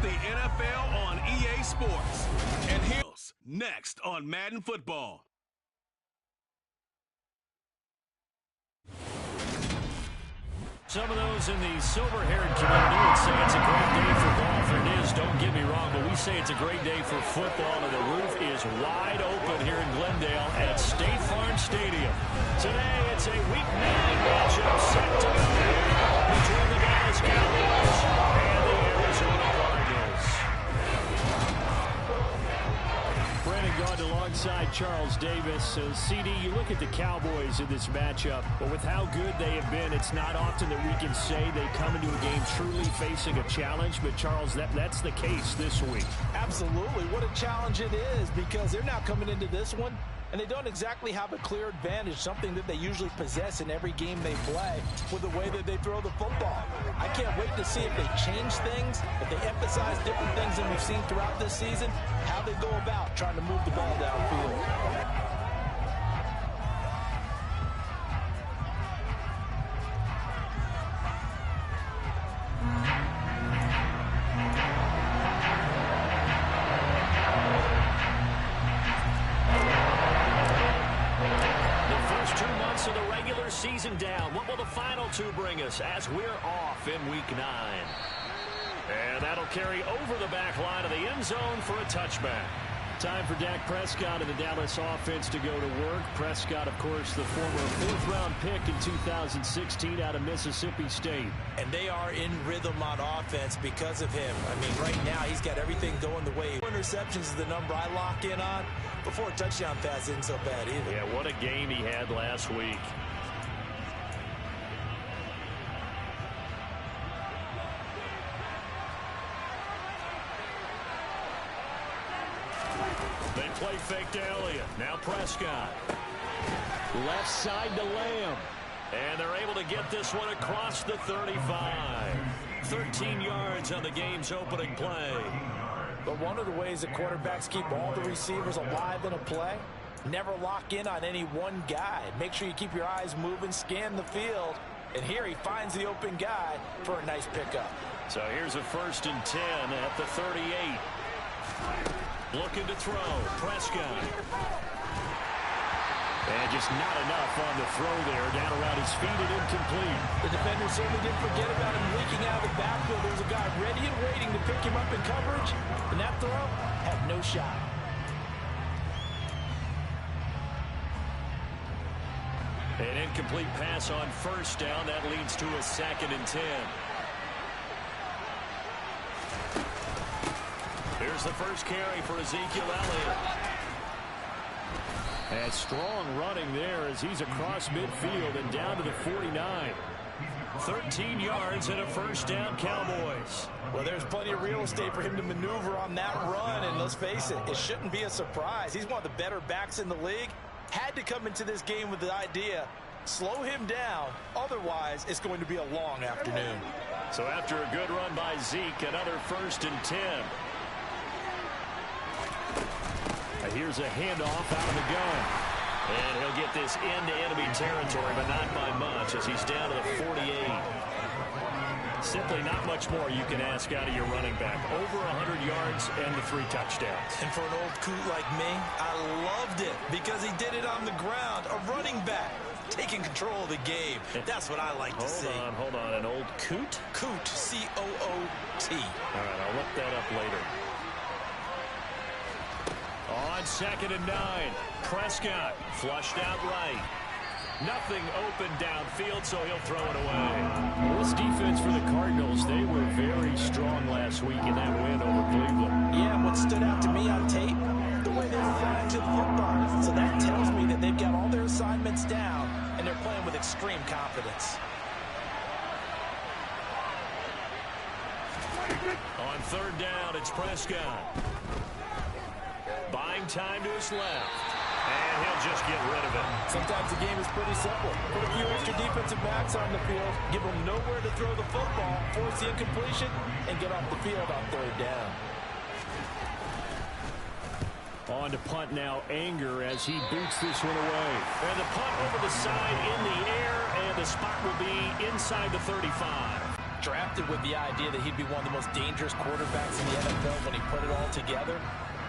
the NFL on EA Sports. And here's next on Madden Football. Some of those in the silver-haired community would say it's a great day for golf. And it is, don't get me wrong, but we say it's a great day for football, and the roof is wide open here in Glendale at State Farm Stadium. Today, it's a Week 9 matchup set to go between the Dallas Cowboys and the Arizona Cardinals. Brandon Gaud alongside Charles Davis. CD, you look at the Cowboys in this matchup, but with how good they have been, it's not often that we can say they come into a game truly facing a challenge. But, Charles, that's the case this week. Absolutely. What a challenge it is, because they're now coming into this one, and they don't exactly have a clear advantage, something that they usually possess in every game they play with the way that they throw the football. I can't wait to see if they change things, if they emphasize different things than we've seen throughout this season, how they go about trying to move the ball downfield. Season down. What will the final two bring us as we're off in Week 9? And that'll carry over the back line of the end zone for a touchback. Time for Dak Prescott and the Dallas offense to go to work. Prescott, of course, the former fourth-round pick in 2016 out of Mississippi State. And they are in rhythm on offense because of him. I mean, right now, he's got everything going the way. Interceptions is the number I lock in on. Before a touchdown pass isn't so bad either. Yeah, what a game he had last week. They play fake to Elliott. Now Prescott. Left side to Lamb. And they're able to get this one across the 35. 13 yards on the game's opening play. But one of the ways that quarterbacks keep all the receivers alive in a play, never lock in on any one guy. Make sure you keep your eyes moving, scan the field. And here he finds the open guy for a nice pickup. So here's a 1st and 10 at the 38. Looking to throw. Prescott. And just not enough on the throw there. Down around his feet and incomplete. The defender certainly didn't forget about him leaking out of the backfield. There was a guy ready and waiting to pick him up in coverage. And that throw had no shot. An incomplete pass on 1st down. That leads to a 2nd and 10. Here's the first carry for Ezekiel Elliott. And strong running there as he's across midfield and down to the 49. 13 yards and a 1st down, Cowboys. Well, there's plenty of real estate for him to maneuver on that run, and let's face it, it shouldn't be a surprise. He's one of the better backs in the league. Had to come into this game with the idea, slow him down, otherwise it's going to be a long afternoon. So after a good run by Zeke, another 1st and 10. Here's a handoff out of the gun. And he'll get this into enemy territory, but not by much as he's down to the 48. Simply not much more you can ask out of your running back. Over 100 yards and the 3 touchdowns. And for an old coot like me, I loved it because he did it on the ground. A running back taking control of the game. That's what I like to see. Hold on. An old coot? Coot, C-O-O-T. All right, I'll look that up later. On 2nd and 9, Prescott flushed out right. Nothing open downfield, so he'll throw it away. Well, this defense for the Cardinals, they were very strong last week in that win over Cleveland. Yeah, and what stood out to me on tape, the way they were flying to the football. So that tells me that they've got all their assignments down, and they're playing with extreme confidence. On 3rd down, it's Prescott. Buying time to his left. And he'll just get rid of it. Sometimes the game is pretty simple. Put a few extra defensive backs on the field, give them nowhere to throw the football, force the incompletion, and get off the field on 3rd down. On to punt now, Anger as he boots this one away. And the punt over the side in the air, and the spot will be inside the 35. drafted with the idea that he'd be one of the most dangerous quarterbacks in the NFL when he put it all together.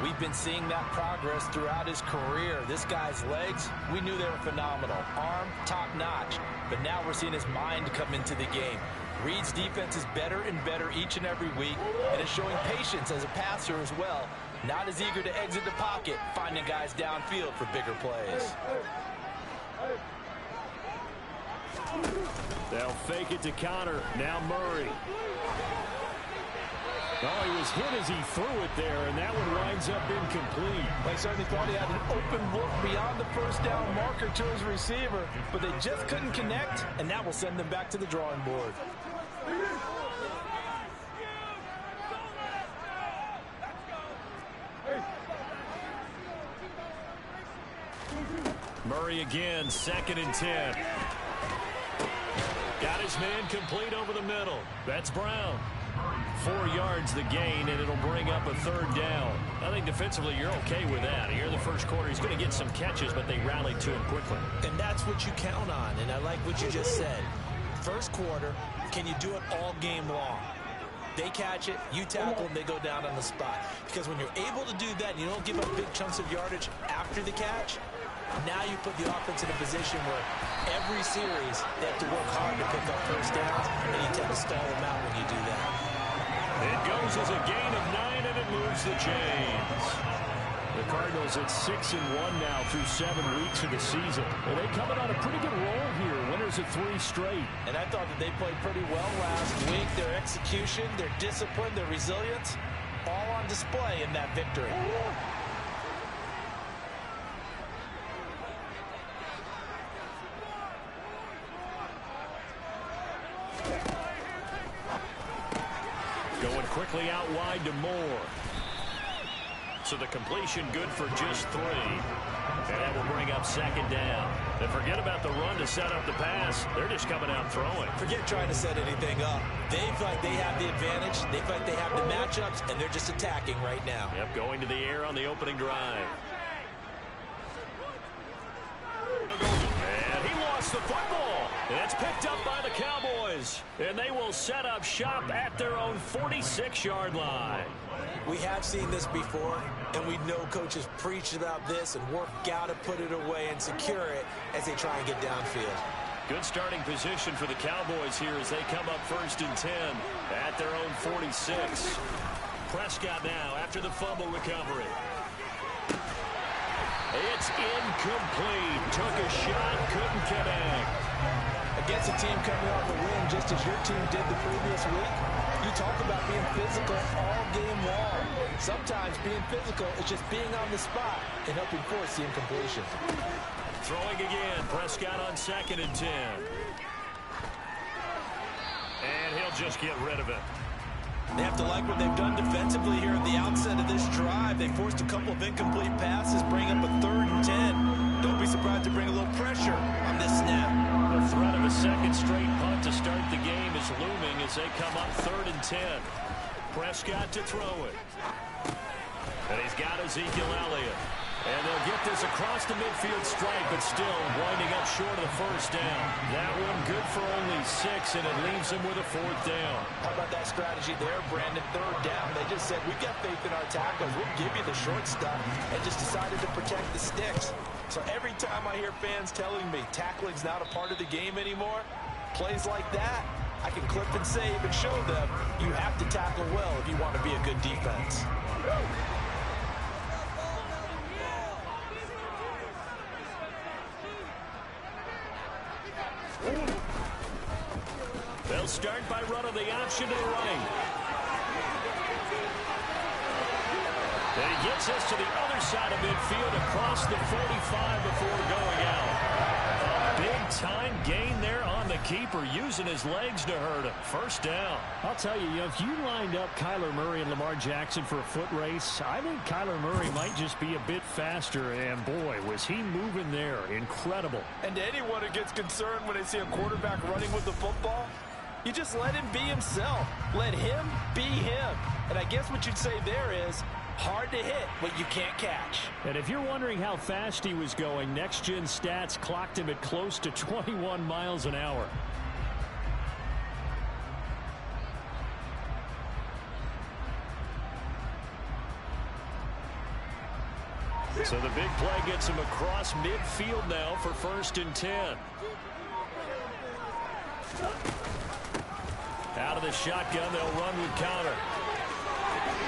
We've been seeing that progress throughout his career. This guy's legs, we knew they were phenomenal. Arm, top-notch. But now we're seeing his mind come into the game. Reed's defense is better and better each and every week, and is showing patience as a passer as well. Not as eager to exit the pocket, finding guys downfield for bigger plays. They'll fake it to counter. Now Murray. Oh, he was hit as he threw it there, and that one winds up incomplete. They certainly thought he had an open look beyond the first down marker to his receiver, but they just couldn't connect, and that will send them back to the drawing board. Murray again, 2nd and 10. Got his man complete over the middle. That's Brown. 4 yards the gain, and it'll bring up a 3rd down. I think defensively you're okay with that. Here in the first quarter, he's going to get some catches, but they rallied to him quickly. And that's what you count on, and I like what you just said. First quarter, can you do it all game long? They catch it, you tackle, and they go down on the spot. Because when you're able to do that, and you don't give up big chunks of yardage after the catch, now you put the offense in a position where every series they have to work hard to pick up first downs, and you tend to stall them out when you do that. It goes as a gain of 9, and it moves the chains. The Cardinals at 6-1 now through 7 weeks of the season. And they coming on a pretty good roll here. Winners of 3 straight. And I thought that they played pretty well last week. Their execution, their discipline, their resilience, all on display in that victory. Going quickly out wide to Moore. So the completion good for just 3. And that will bring up 2nd down. And forget about the run to set up the pass. They're just coming out throwing. Forget trying to set anything up. They feel like they have the advantage. They feel like they have the matchups, and they're just attacking right now. Yep, going to the air on the opening drive. And he lost the football. It's picked up by the Cowboys. And they will set up shop at their own 46-yard line. We have seen this before, and we know coaches preach about this and work out to put it away and secure it as they try and get downfield. Good starting position for the Cowboys here as they come up 1st and 10 at their own 46. Prescott now after the fumble recovery. It's incomplete. Took a shot, couldn't connect. Against a team coming off a win just as your team did the previous week, you talk about being physical all game long. Sometimes being physical is just being on the spot and helping force the incompletion. Throwing again. Prescott on 2nd and 10. And he'll just get rid of it. They have to like what they've done defensively here at the outset of this drive. They forced a couple of incomplete passes, bring up a 3rd and 10. Don't be surprised to bring a little pressure on this snap. The threat of a 2nd straight punt to start the game is looming as they come up 3rd and 10. Prescott to throw it. And he's got Ezekiel Elliott. And they'll get this across the midfield stripe, but still winding up short of the 1st down. That one good for only 6, and it leaves them with a 4th down. How about that strategy there, Brandon? 3rd down. They just said, we've got faith in our tackles. We'll give you the short stuff, and just decided to protect the sticks. So every time I hear fans telling me tackling's not a part of the game anymore, plays like that, I can clip and save and show them you have to tackle well if you want to be a good defense. They'll start by running the option to the right. And he gets us to the other side of midfield across the 45 before going out. A big-time gain there on the keeper, using his legs to hurt him. 1st down. I'll tell you, if you lined up Kyler Murray and Lamar Jackson for a foot race, I think Kyler Murray might just be a bit faster, and boy, was he moving there. Incredible. And to anyone who gets concerned when they see a quarterback running with the football, you just let him be himself. Let him be him. And I guess what you'd say there is, hard to hit what you can't catch. And if you're wondering how fast he was going, next-gen stats clocked him at close to 21 miles an hour. So the big play gets him across midfield now for 1st and 10. Out of the shotgun, they'll run with counter.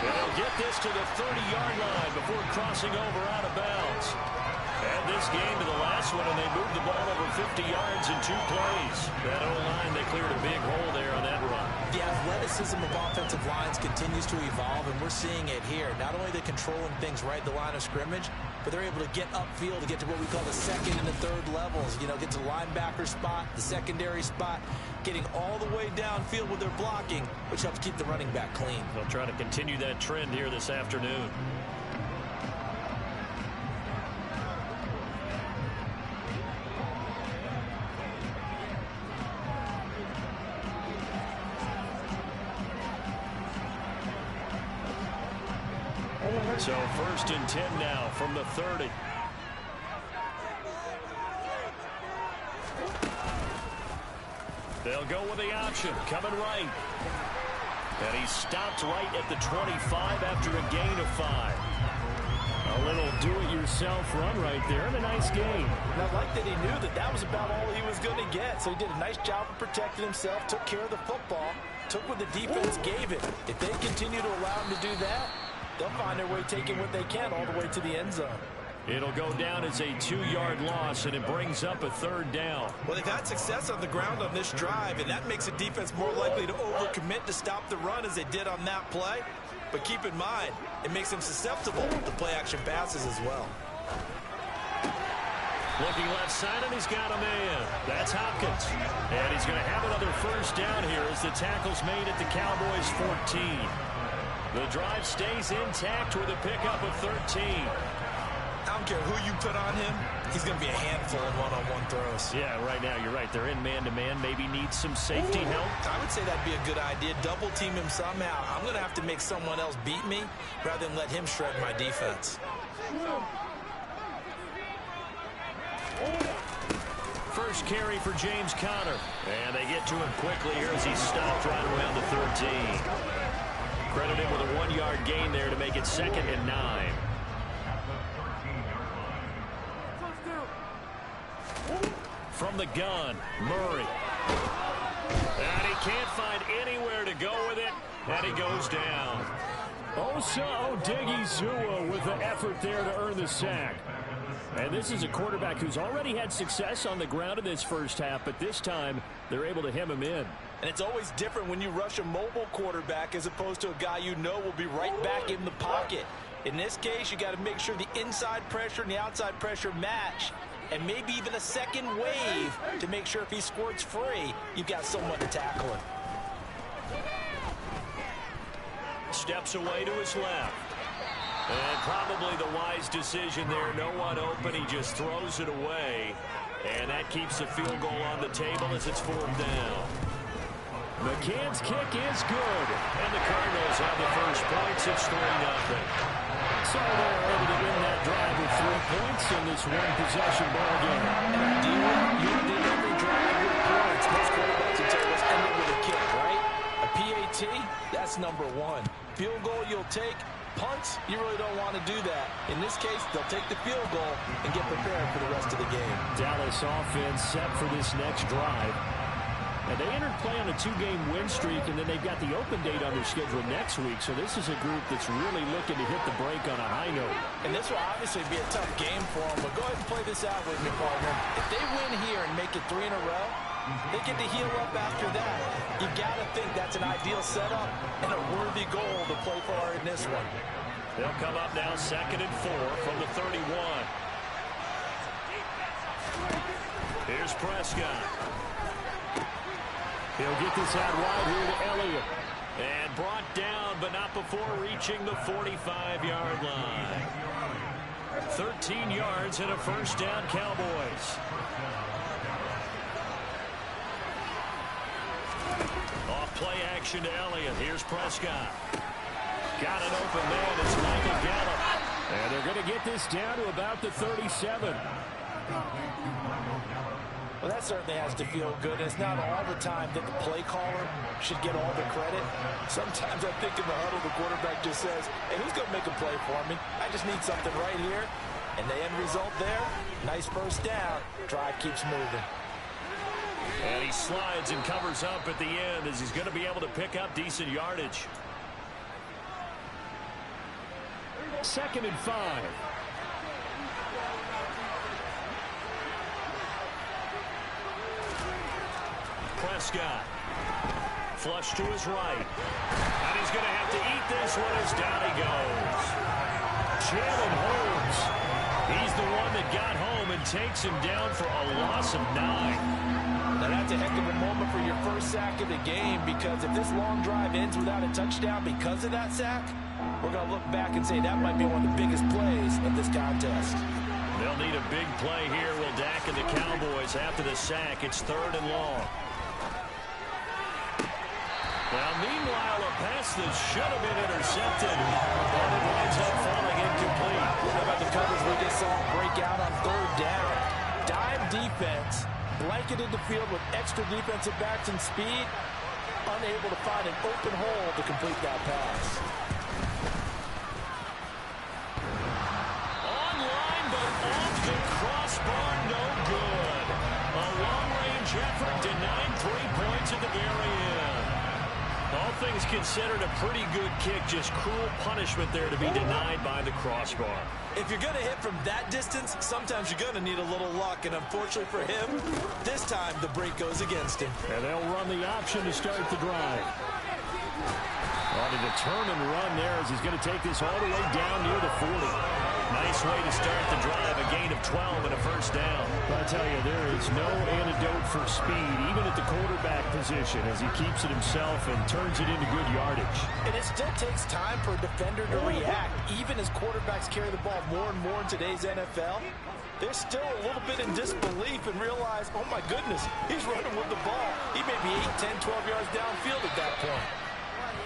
They'll get this to the 30-yard line before crossing over out of bounds. And this game to the last one, and they moved the ball over 50 yards in 2 plays. That O-line, they cleared a big hole there on that run. The athleticism of offensive lines continues to evolve, and we're seeing it here. Not only are they controlling things right at the line of scrimmage, but they're able to get upfield to get to what we call the 2nd and the 3rd levels. You know, get to the linebacker spot, the secondary spot, getting all the way downfield with their blocking, which helps keep the running back clean. They'll try to continue that trend here this afternoon. So 1st and 10 now from the 30. They'll go with the option, coming right. And he stopped right at the 25 after a gain of 5. A little do-it-yourself run right there, and a nice gain. And I like that he knew that that was about all he was going to get. So he did a nice job of protecting himself, took care of the football, took what the defense gave him. If they continue to allow him to do that, they'll find their way taking what they can all the way to the end zone. It'll go down as a 2-yard loss, and it brings up a 3rd down. Well, they've had success on the ground on this drive, and that makes the defense more likely to overcommit to stop the run as they did on that play. But keep in mind, it makes them susceptible to play-action passes as well. Looking left side, and he's got a man. That's Hopkins. And he's going to have another 1st down here as the tackle's made at the Cowboys' 14. The drive stays intact with a pickup of 13. I don't care who you put on him, he's going to be a handful in one-on-one throws. Yeah, right now, you're right. They're in man-to-man. Maybe needs some safety help. I would say that'd be a good idea. Double team him somehow. I'm going to have to make someone else beat me rather than let him shred my defense. First carry for James Conner. And they get to him quickly here as he stopped right around the 13. Credit him with a 1-yard gain there to make it 2nd and 9. From the gun, Murray. And he can't find anywhere to go with it, and he goes down. Osa Odigizua with the effort there to earn the sack. And this is a quarterback who's already had success on the ground in this first half, but this time they're able to hem him in. And it's always different when you rush a mobile quarterback as opposed to a guy you know will be right back in the pocket. In this case, you got to make sure the inside pressure and the outside pressure match, and maybe even a second wave to make sure if he squirts free, you've got someone to tackle him. Steps away to his left. And probably the wise decision there. No one open. He just throws it away. And that keeps the field goal on the table as it's 4th down. McCann's kick is good. And the Cardinals have the first points. It's 3-0. So they're able to win that drive with 3 points in this one-possession ball game. You did every drive with points. Most quarterbacks will tell us ended with a kick, right? A PAT, that's number 1. Field goal you'll take. Punts, you really don't want to do that. In this case, they'll take the field goal and get prepared for the rest of the game. Dallas offense set for this next drive. And they entered play on a 2-game win streak, and then they've got the open date on their schedule next week. So this is a group that's really looking to hit the break on a high note. And this will obviously be a tough game for them, but go ahead and play this out with me, partner. If they win here and make it 3 in a row, they get to heal up after that. You got to think that's an ideal setup and a worthy goal to play for in this one. They'll come up now 2nd and 4 from the 31. Here's Prescott. He'll get this out wide here to Elliott. And brought down, but not before reaching the 45-yard line. 13 yards and a 1st down, Cowboys. Off play action to Elliott. Here's Prescott. Got an open man. It's Michael Gallup. And they're going to get this down to about the 37. Well, that certainly has to feel good. And it's not all the time that the play caller should get all the credit. Sometimes I think in the huddle, the quarterback just says, hey, who's going to make a play for me? I just need something right here. And the end result there, nice first down. Drive keeps moving. And he slides and covers up at the end as he's going to be able to pick up decent yardage. 2nd and 5. Prescott. Flush to his right. And he's going to have to eat this one as down he goes. Jalen Holmes. He's the one that got home and takes him down for a loss of 9. Now that's a heck of a moment for your first sack of the game, because if this long drive ends without a touchdown because of that sack, we're going to look back and say that might be one of the biggest plays of this contest. They'll need a big play here, will Dak and the Cowboys after the sack. It's 3rd and long. Now, meanwhile, a pass that should have been intercepted, but it winds up falling incomplete. How about the coverage we just saw break out on 3rd down? Dime defense, blanketed the field with extra defensive backs and speed, unable to find an open hole to complete that pass. Online, but off the crossbar, no good. A long-range effort denied 3 points at the very end. All things considered, a pretty good kick, just cruel punishment there to be denied by the crossbar. If you're going to hit from that distance, sometimes you're going to need a little luck, and unfortunately for him, this time the break goes against him. And they'll run the option to start the drive. On a determined run there as he's going to take this all the way down near the 40. Nice way to start the drive, a gain of 12 and a first down. But I tell you, there is no antidote for speed, even at the quarterback position, as he keeps it himself and turns it into good yardage. And it still takes time for a defender to react. Even as quarterbacks carry the ball more and more in today's NFL, they're still a little bit in disbelief and realize, oh my goodness, he's running with the ball. He may be 8, 10, 12 yards downfield at that point.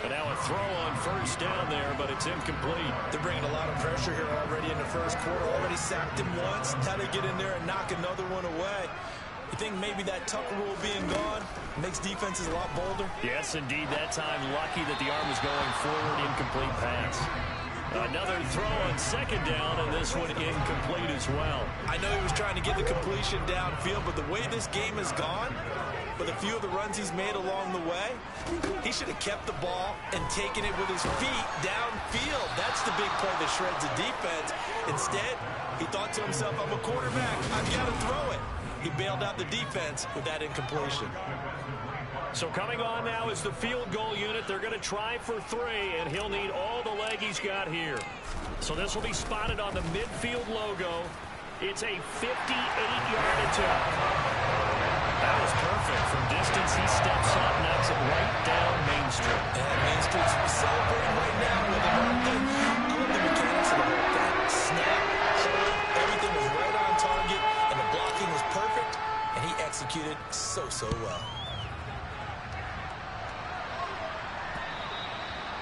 And now a throw on first down there, but it's incomplete. They're bringing a lot of pressure here already in the first quarter. Already sacked him once. Now they get in there and knock another one away. You think maybe that Tucker rule being gone makes defenses a lot bolder? Yes, indeed. That time, lucky that the arm was going forward. Incomplete pass. Another throw on second down, and this one incomplete as well. I know he was trying to get the completion downfield, but the way this game has gone, with a few of the runs he's made along the way, he should have kept the ball and taken it with his feet downfield. That's the big play that shreds the defense. Instead, he thought to himself, I'm a quarterback, I've got to throw it. He bailed out the defense with that incompletion. So coming on now is the field goal unit. They're going to try for 3, and he'll need all the leg he's got here. So this will be spotted on the midfield logo. It's a 58-yard attempt. That was perfect. From distance, he steps up, knocks it right down Main Street. And Main Street's celebrating right now with him. I love the mechanics of the whole thing. Snap, hold, everything was right on target, and the blocking was perfect, and he executed so well.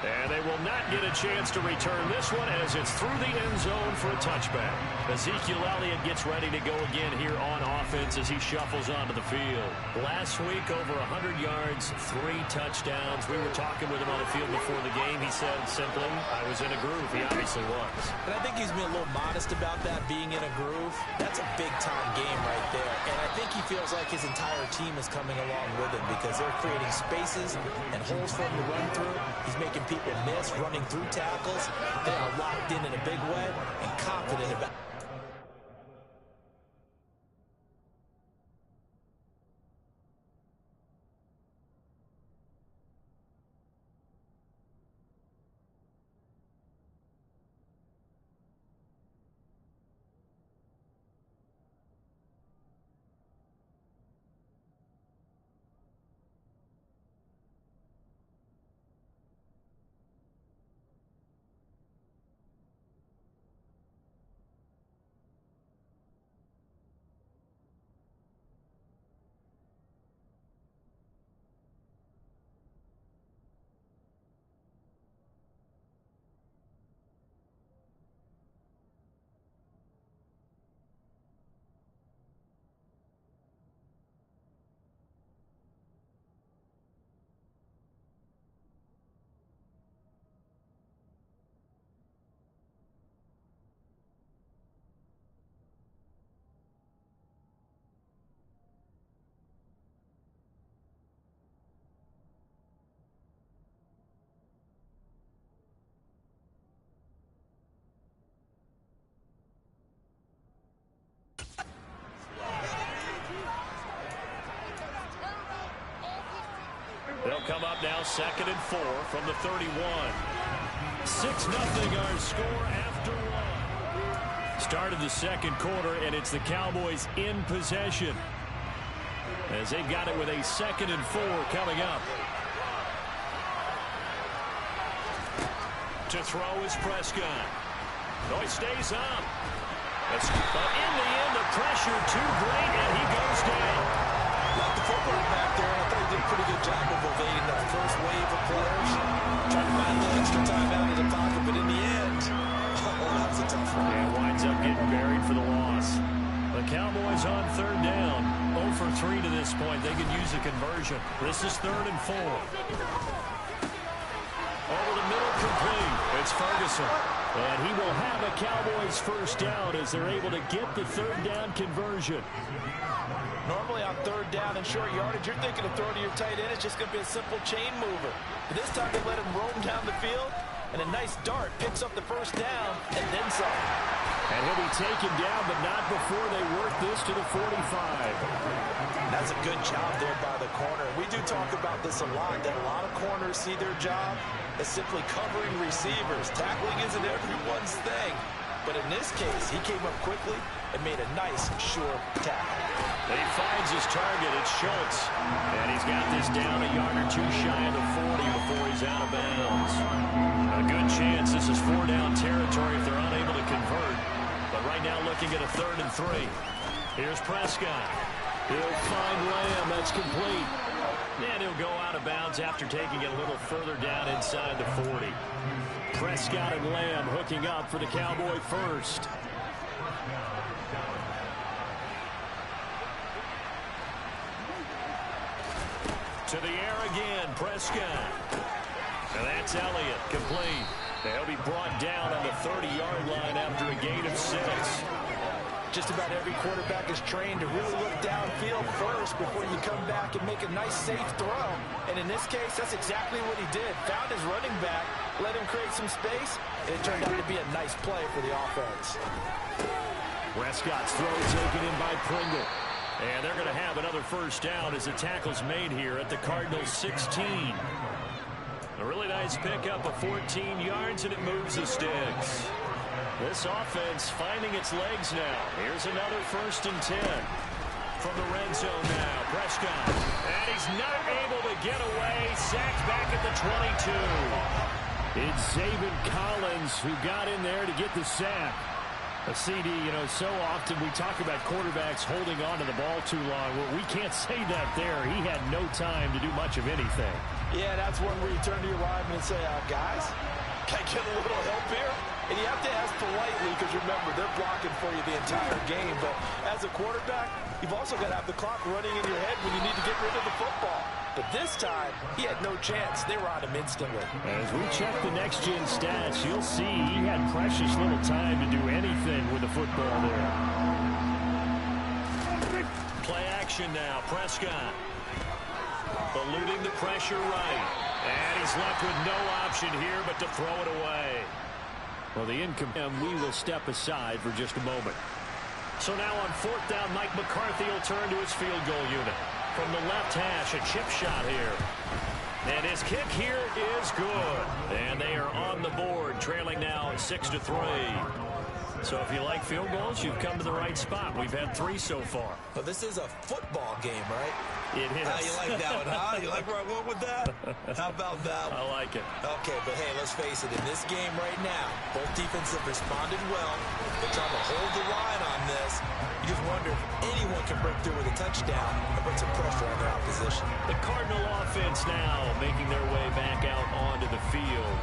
And they will not get a chance to return this one as it's through the end zone for a touchback. Ezekiel Elliott gets ready to go again here on offense as he shuffles onto the field. Last week, over 100 yards, 3 touchdowns. We were talking with him on the field before the game. He said simply, I was in a groove. He obviously was. And I think he's being a little modest about that, being in a groove. That's a big-time game right there. And I think he feels like his entire team is coming along with him because they're creating spaces and holes for him to run through. He's making people miss, running through tackles. They are locked in a big way and confident about it. They'll come up now 2nd and 4 from the 31. 6-0 our score after one. Started the second quarter, and it's the Cowboys in possession as they've got it with a 2nd and 4 coming up. To throw is Prescott. No, he stays up. But in the end, the pressure too great, and he goes down. Like the football back there, I thought he did a pretty good job of evading that first wave of players. Trying to find a little extra time out of the pocket, but in the end, that was a tough one. And winds up getting buried for the loss. The Cowboys on 3rd down. 0 for 3 to this point. They can use a conversion. This is 3rd and 4. Over the middle, complete. It's Ferguson. And he will have a Cowboys first down as they're able to get the 3rd down conversion. Normally on 3rd down and short yardage, you're thinking of throwing to your tight end. It's just going to be a simple chain mover. But this time they let him roam down the field, and a nice dart picks up the first down and then some. And he'll be taken down, but not before they work this to the 45. That's a good job there by the corner. We do talk about this a lot, that a lot of corners see their job as simply covering receivers. Tackling isn't everyone's thing. But in this case, he came up quickly and made a nice, sure tackle. He finds his target. It's Schultz. And he's got this down a yard or two shy of the 40 before he's out of bounds. A good chance this is 4-down territory if they're unable to convert. But right now looking at a 3rd and 3. Here's Prescott. He'll find Lamb. That's complete. And he'll go out of bounds after taking it a little further down inside the 40. Prescott and Lamb hooking up for the Cowboy first. To the air again, Prescott. And that's Elliott, complete. They'll be brought down on the 30-yard line after a gain of 6. Just about every quarterback is trained to really look downfield first before you come back and make a nice, safe throw. And in this case, that's exactly what he did. Found his running back, let him create some space, and it turned out to be a nice play for the offense. Prescott's throw taken in by Pringle. And they're going to have another first down as the tackle's made here at the Cardinals 16. A really nice pickup of 14 yards, and it moves the sticks. This offense finding its legs now. Here's another 1st and 10. From the red zone now, Prescott. And he's not able to get away. Sacked back at the 22. It's Zaven Collins who got in there to get the sack. A CD, you know, so often we talk about quarterbacks holding on to the ball too long. Well, we can't say that there. He had no time to do much of anything. Yeah, that's one where you turn to your lineman and say, guys, can I get a little help here? And you have to ask politely because, remember, they're blocking for you the entire game. But as a quarterback, you've also got to have the clock running in your head when you need to get rid of the football. But this time, he had no chance. They were on him instantly. As we check the next-gen stats, you'll see he had precious little time to do anything with the football there. Play action now. Prescott eluding the pressure right. And he's left with no option here but to throw it away. Well, the we will step aside for just a moment. So now on 4th down, Mike McCarthy will turn to his field goal unit. From the left hash, a chip shot here. And his kick here is good. And they are on the board, trailing now 6-3. So if you like field goals, you've come to the right spot. We've had 3 so far. But this is a football game, right? It is. You like that one, huh? You like where I went with that? How about that one? I like it. Okay, but hey, let's face it. In this game right now, both defenses have responded well. They're trying to hold the line on this. You just wonder if anyone can break through with a touchdown and put some pressure on their opposition. The Cardinal offense now making their way back out onto the field.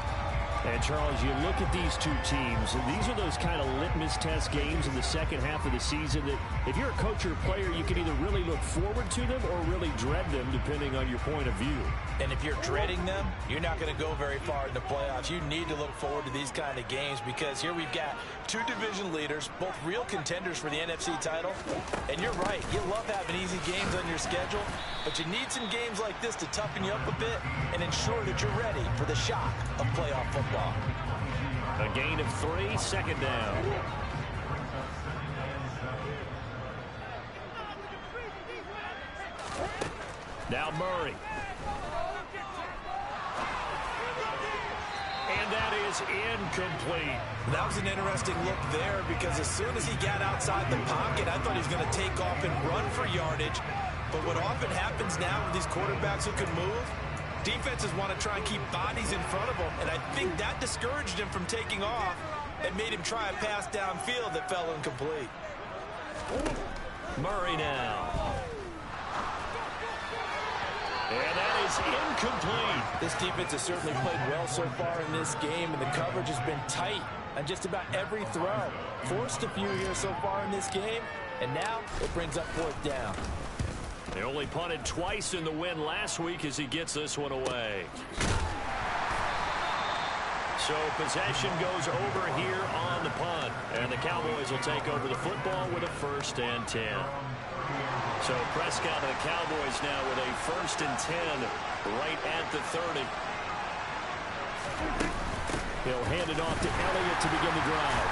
And, Charles, you look at these two teams, and these are those kind of litmus test games in the second half of the season that if you're a coach or a player, you can either really look forward to them or really dread them, depending on your point of view. And if you're dreading them, you're not going to go very far in the playoffs. You need to look forward to these kind of games because here we've got 2 division leaders, both real contenders for the NFC title. And you're right, you love having easy games on your schedule, but you need some games like this to toughen you up a bit and ensure that you're ready for the shock of playoff football. A gain of 3, 2nd down. Now Murray. And that is incomplete. That was an interesting look there because as soon as he got outside the pocket, I thought he was going to take off and run for yardage. But what often happens now with these quarterbacks who can move, defenses want to try and keep bodies in front of them, and I think that discouraged him from taking off and made him try a pass downfield that fell incomplete. Murray now. And that is incomplete. This defense has certainly played well so far in this game, and the coverage has been tight on just about every throw. Forced a few here so far in this game, and now it brings up fourth down. They only punted twice in the win last week as he gets this one away. So possession goes over here on the punt. And the Cowboys will take over the football with a 1st and 10. So Prescott and the Cowboys now with a 1st and 10 right at the 30. He'll hand it off to Elliott to begin the drive.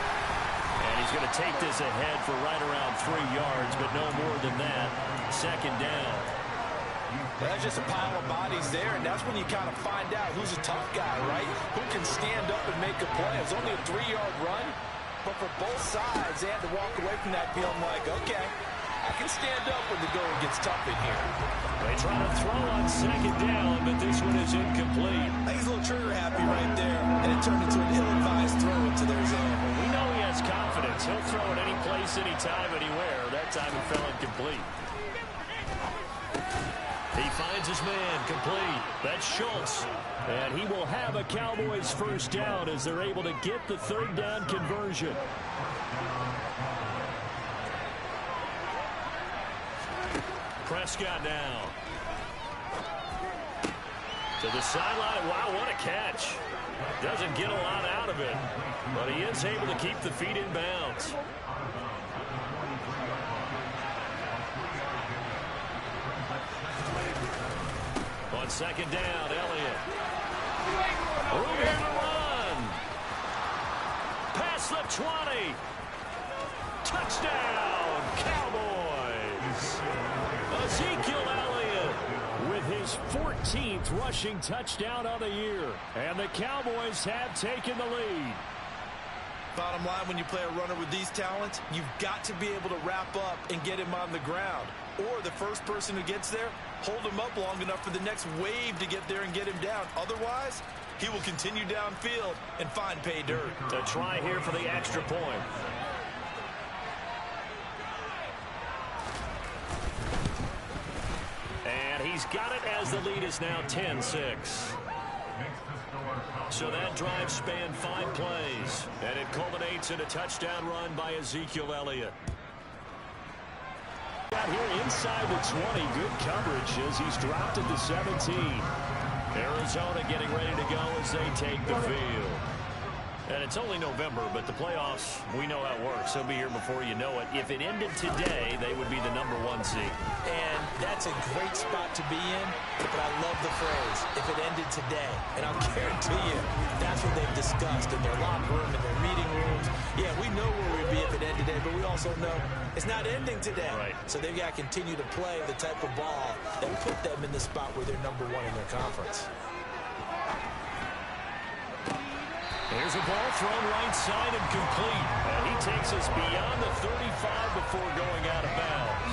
And he's going to take this ahead for right around 3 yards, but no more than that. 2nd down. That's just a pile of bodies there, and that's when you kind of find out who's a tough guy, right? Who can stand up and make a play. It was only a 3-yard run, but for both sides, they had to walk away from that feeling like, okay, I can stand up when the going gets tough in here. They try to throw on 2nd down, but this one is incomplete. I think he's a little trigger happy right there, and it turned into an ill-advised throw into their zone. We know he has confidence. He'll throw it any place, anytime, anywhere. That time it fell incomplete. He finds his man, complete. That's Schultz. And he will have a Cowboys 1st down as they're able to get the 3rd down conversion. Prescott now. To the sideline. Wow, what a catch. Doesn't get a lot out of it, but he is able to keep the feet in bounds. On 2nd down, Elliott. Room here to run. Past the 20. Touchdown, Cowboys. Ezekiel Elliott with his 14th rushing touchdown of the year. And the Cowboys have taken the lead. Bottom line, when you play a runner with these talents, you've got to be able to wrap up and get him on the ground. Or the first person who gets there, hold him up long enough for the next wave to get there and get him down. Otherwise, he will continue downfield and find pay dirt. A try here for the extra point. And he's got it as the lead is now 10-6. So that drive spanned 5 plays, and it culminates in a touchdown run by Ezekiel Elliott. Out here inside the 20, good coverage as he's dropped at the 17. Arizona getting ready to go as they take the field. And it's only November, but the playoffs, we know how it works. They'll be here before you know it. If it ended today, they would be the #1 seed. And that's a great spot to be in, but I love the phrase, if it ended today. And I'll guarantee you, that's what they've discussed in their locker room, in their meeting rooms. Yeah, we know where we'd be if it ended today, but we also know it's not ending today. Right. So they've got to continue to play the type of ball that put them in the spot where they're #1 in their conference. Here's a ball thrown right side and complete. And he takes us beyond the 35 before going out of bounds.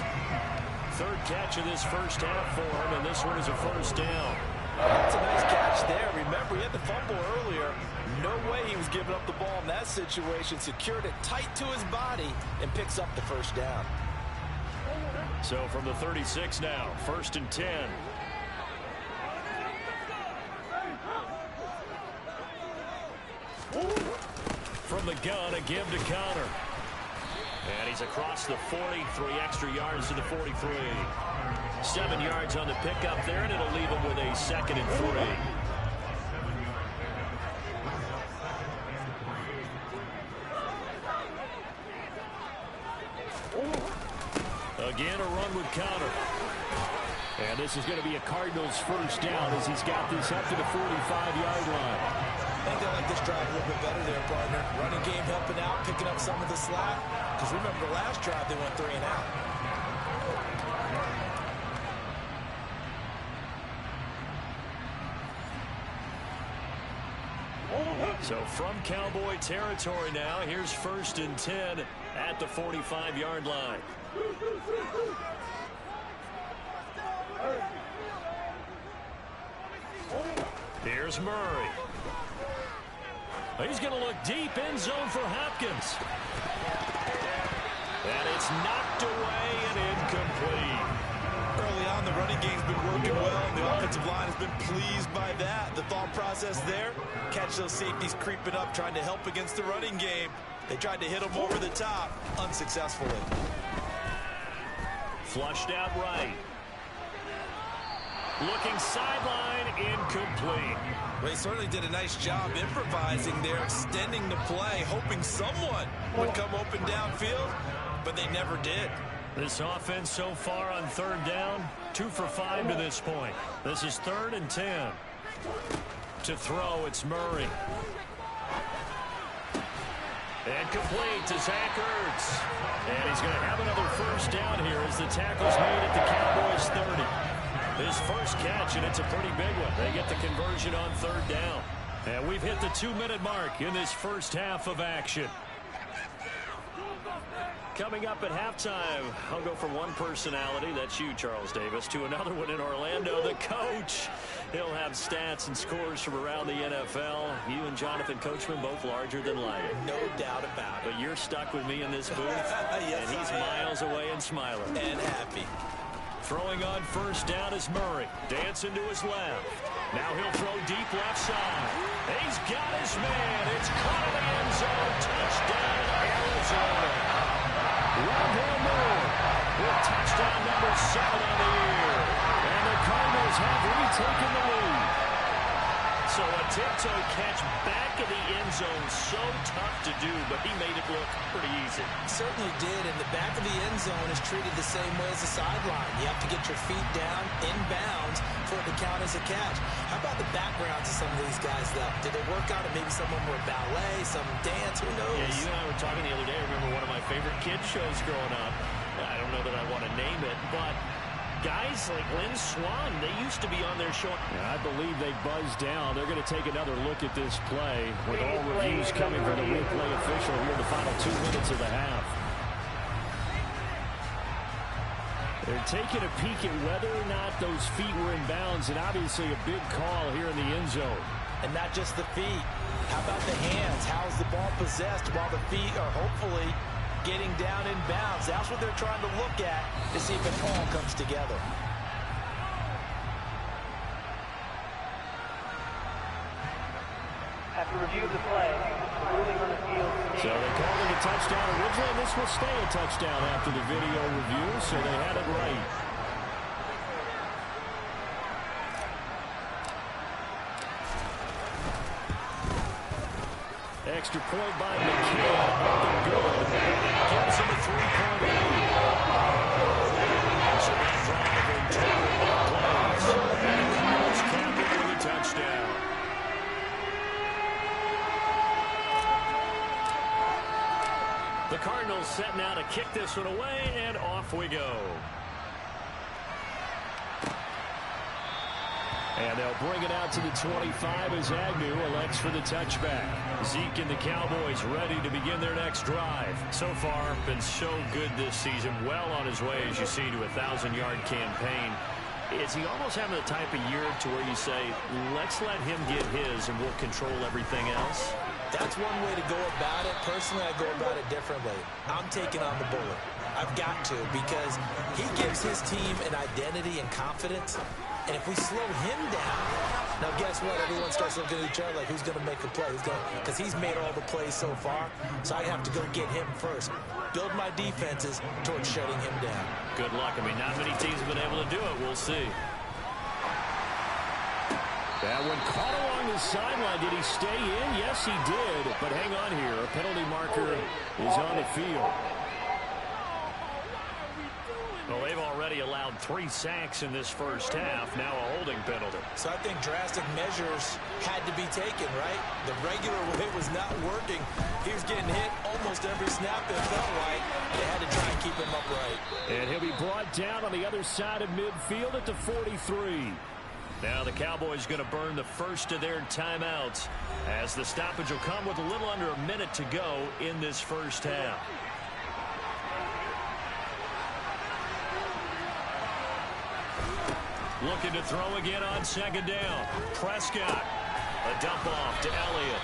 3rd catch of this first half for him, and this one is a 1st down. That's a nice catch there. Remember, he had the fumble earlier. No way he was giving up the ball in that situation. Secured it tight to his body and picks up the 1st down. So from the 36 now, 1st and 10. From the gun, a give to Connor. And he's across the 40, 3 extra yards to the 43. 7 yards on the pickup there, and it'll leave him with a 2nd and 3. Again, a run with Connor. And this is going to be a Cardinals 1st down as he's got this up to the 45-yard line. I think they like this drive a little bit better there, partner. Running game helping out, picking up some of the slack. Because remember, the last drive, they went 3 and out. So from Cowboy territory now, here's 1st and 10 at the 45-yard line. Here's Murray. He's going to look deep, end zone for Hopkins. And it's knocked away and incomplete. Early on, the running game's been working well, and the offensive line has been pleased by that. The thought process there, catch those safeties creeping up, trying to help against the running game. They tried to hit them over the top, unsuccessfully. Flushed out right. Looking sideline, incomplete. They certainly did a nice job improvising there, extending the play, hoping someone would come open downfield, but they never did. This offense so far on 3rd down, 2 for 5 to this point. This is 3rd and 10. To throw, it's Murray. And complete to Zach Ertz. And he's going to have another 1st down here as the tackle's made at the Cowboys 30. His first catch, and it's a pretty big one. They get the conversion on 3rd down. And we've hit the 2-minute mark in this first half of action. Coming up at halftime, I'll go from one personality, that's you, Charles Davis, to another one in Orlando, the coach. He'll have stats and scores from around the NFL. You and Jonathan Coachman both larger than life. No doubt about it. But you're stuck with me in this booth, yes, and he's miles away and smiling. And happy. Throwing on 1st down is Murray. Dancing to his left. Now he'll throw deep left side. He's got his man. It's caught in the end zone. Touchdown, Arizona. Rondale Moore with touchdown number 7 on the year. And the Cardinals have retaken the lead. So a tiptoe catch back in the end zone, so tough to do, but he made it look pretty easy. Certainly did, and the back of the end zone is treated the same way as the sideline. You have to get your feet down, inbounds, for it to count as a catch. How about the backgrounds of some of these guys, though? Did they work out, and maybe some of them were ballet, some dance, who knows? Yeah, you and I were talking the other day. I remember one of my favorite kids shows growing up. I don't know that I want to name it, but guys like Lynn Swan, they used to be on their show. Yeah, I believe they buzzed down. They're going to take another look at this play with all reviews coming from the replay official here in the final 2 minutes of the half. They're taking a peek at whether or not those feet were in bounds, and obviously a big call here in the end zone. And not just the feet. How about the hands? How's the ball possessed while the feet are hopefully getting down in bounds? That's what they're trying to look at to see if it all comes together. After review of the play, ruling on the field. So they called it a touchdown originally, and this will stay a touchdown after the video review, so they had it right. Extra point by McKay. Good. Gives him a 3-point lead. So that drive in 2 plays. And the Cardinals cap it with a touchdown. The Cardinals set now to kick this one away, and off we go. And they'll bring it out to the 25 as Agnew elects for the touchback. Zeke and the Cowboys ready to begin their next drive. So far, been so good this season. Well on his way, as you see, to a 1,000-yard campaign. Is he almost having the type of year to where you say, let's let him get his and we'll control everything else? That's one way to go about it. Personally, I go about it differently. I'm taking on the bullet. I've got to, because he gives his team an identity and confidence. And if we slow him down, now guess what? Everyone starts looking at each other like, who's going to make the play? Because he's made all the plays so far. So I have to go get him first. Build my defenses towards shutting him down. Good luck. I mean, not many teams have been able to do it. We'll see. That one caught along the sideline. Did he stay in? Yes, he did. But hang on here. A penalty marker is on the field. Well, they've already allowed 3 sacks in this first half. Now a holding penalty. So I think drastic measures had to be taken, right? The regular way was not working. He was getting hit almost every snap, it felt like. They had to try and keep him upright. And he'll be brought down on the other side of midfield at the 43. Now the Cowboys going to burn the first of their timeouts as the stoppage will come with a little under a minute to go in this first half. Looking to throw again on second down. Prescott. A dump off to Elliott.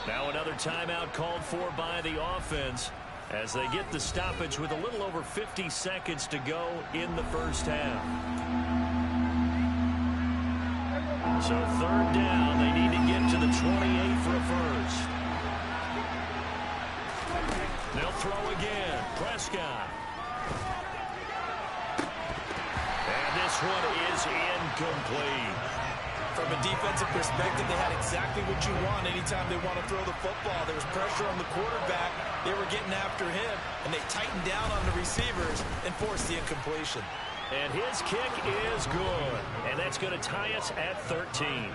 Now another timeout called for by the offense as they get the stoppage with a little over 50 seconds to go in the first half. So third down, they need to get to the 28 for a first. They'll throw again. Prescott. And this one is incomplete. From a defensive perspective, they had exactly what you want anytime they want to throw the football. There was pressure on the quarterback. They were getting after him, and they tightened down on the receivers and forced the incompletion. And his kick is good. And that's going to tie us at 13.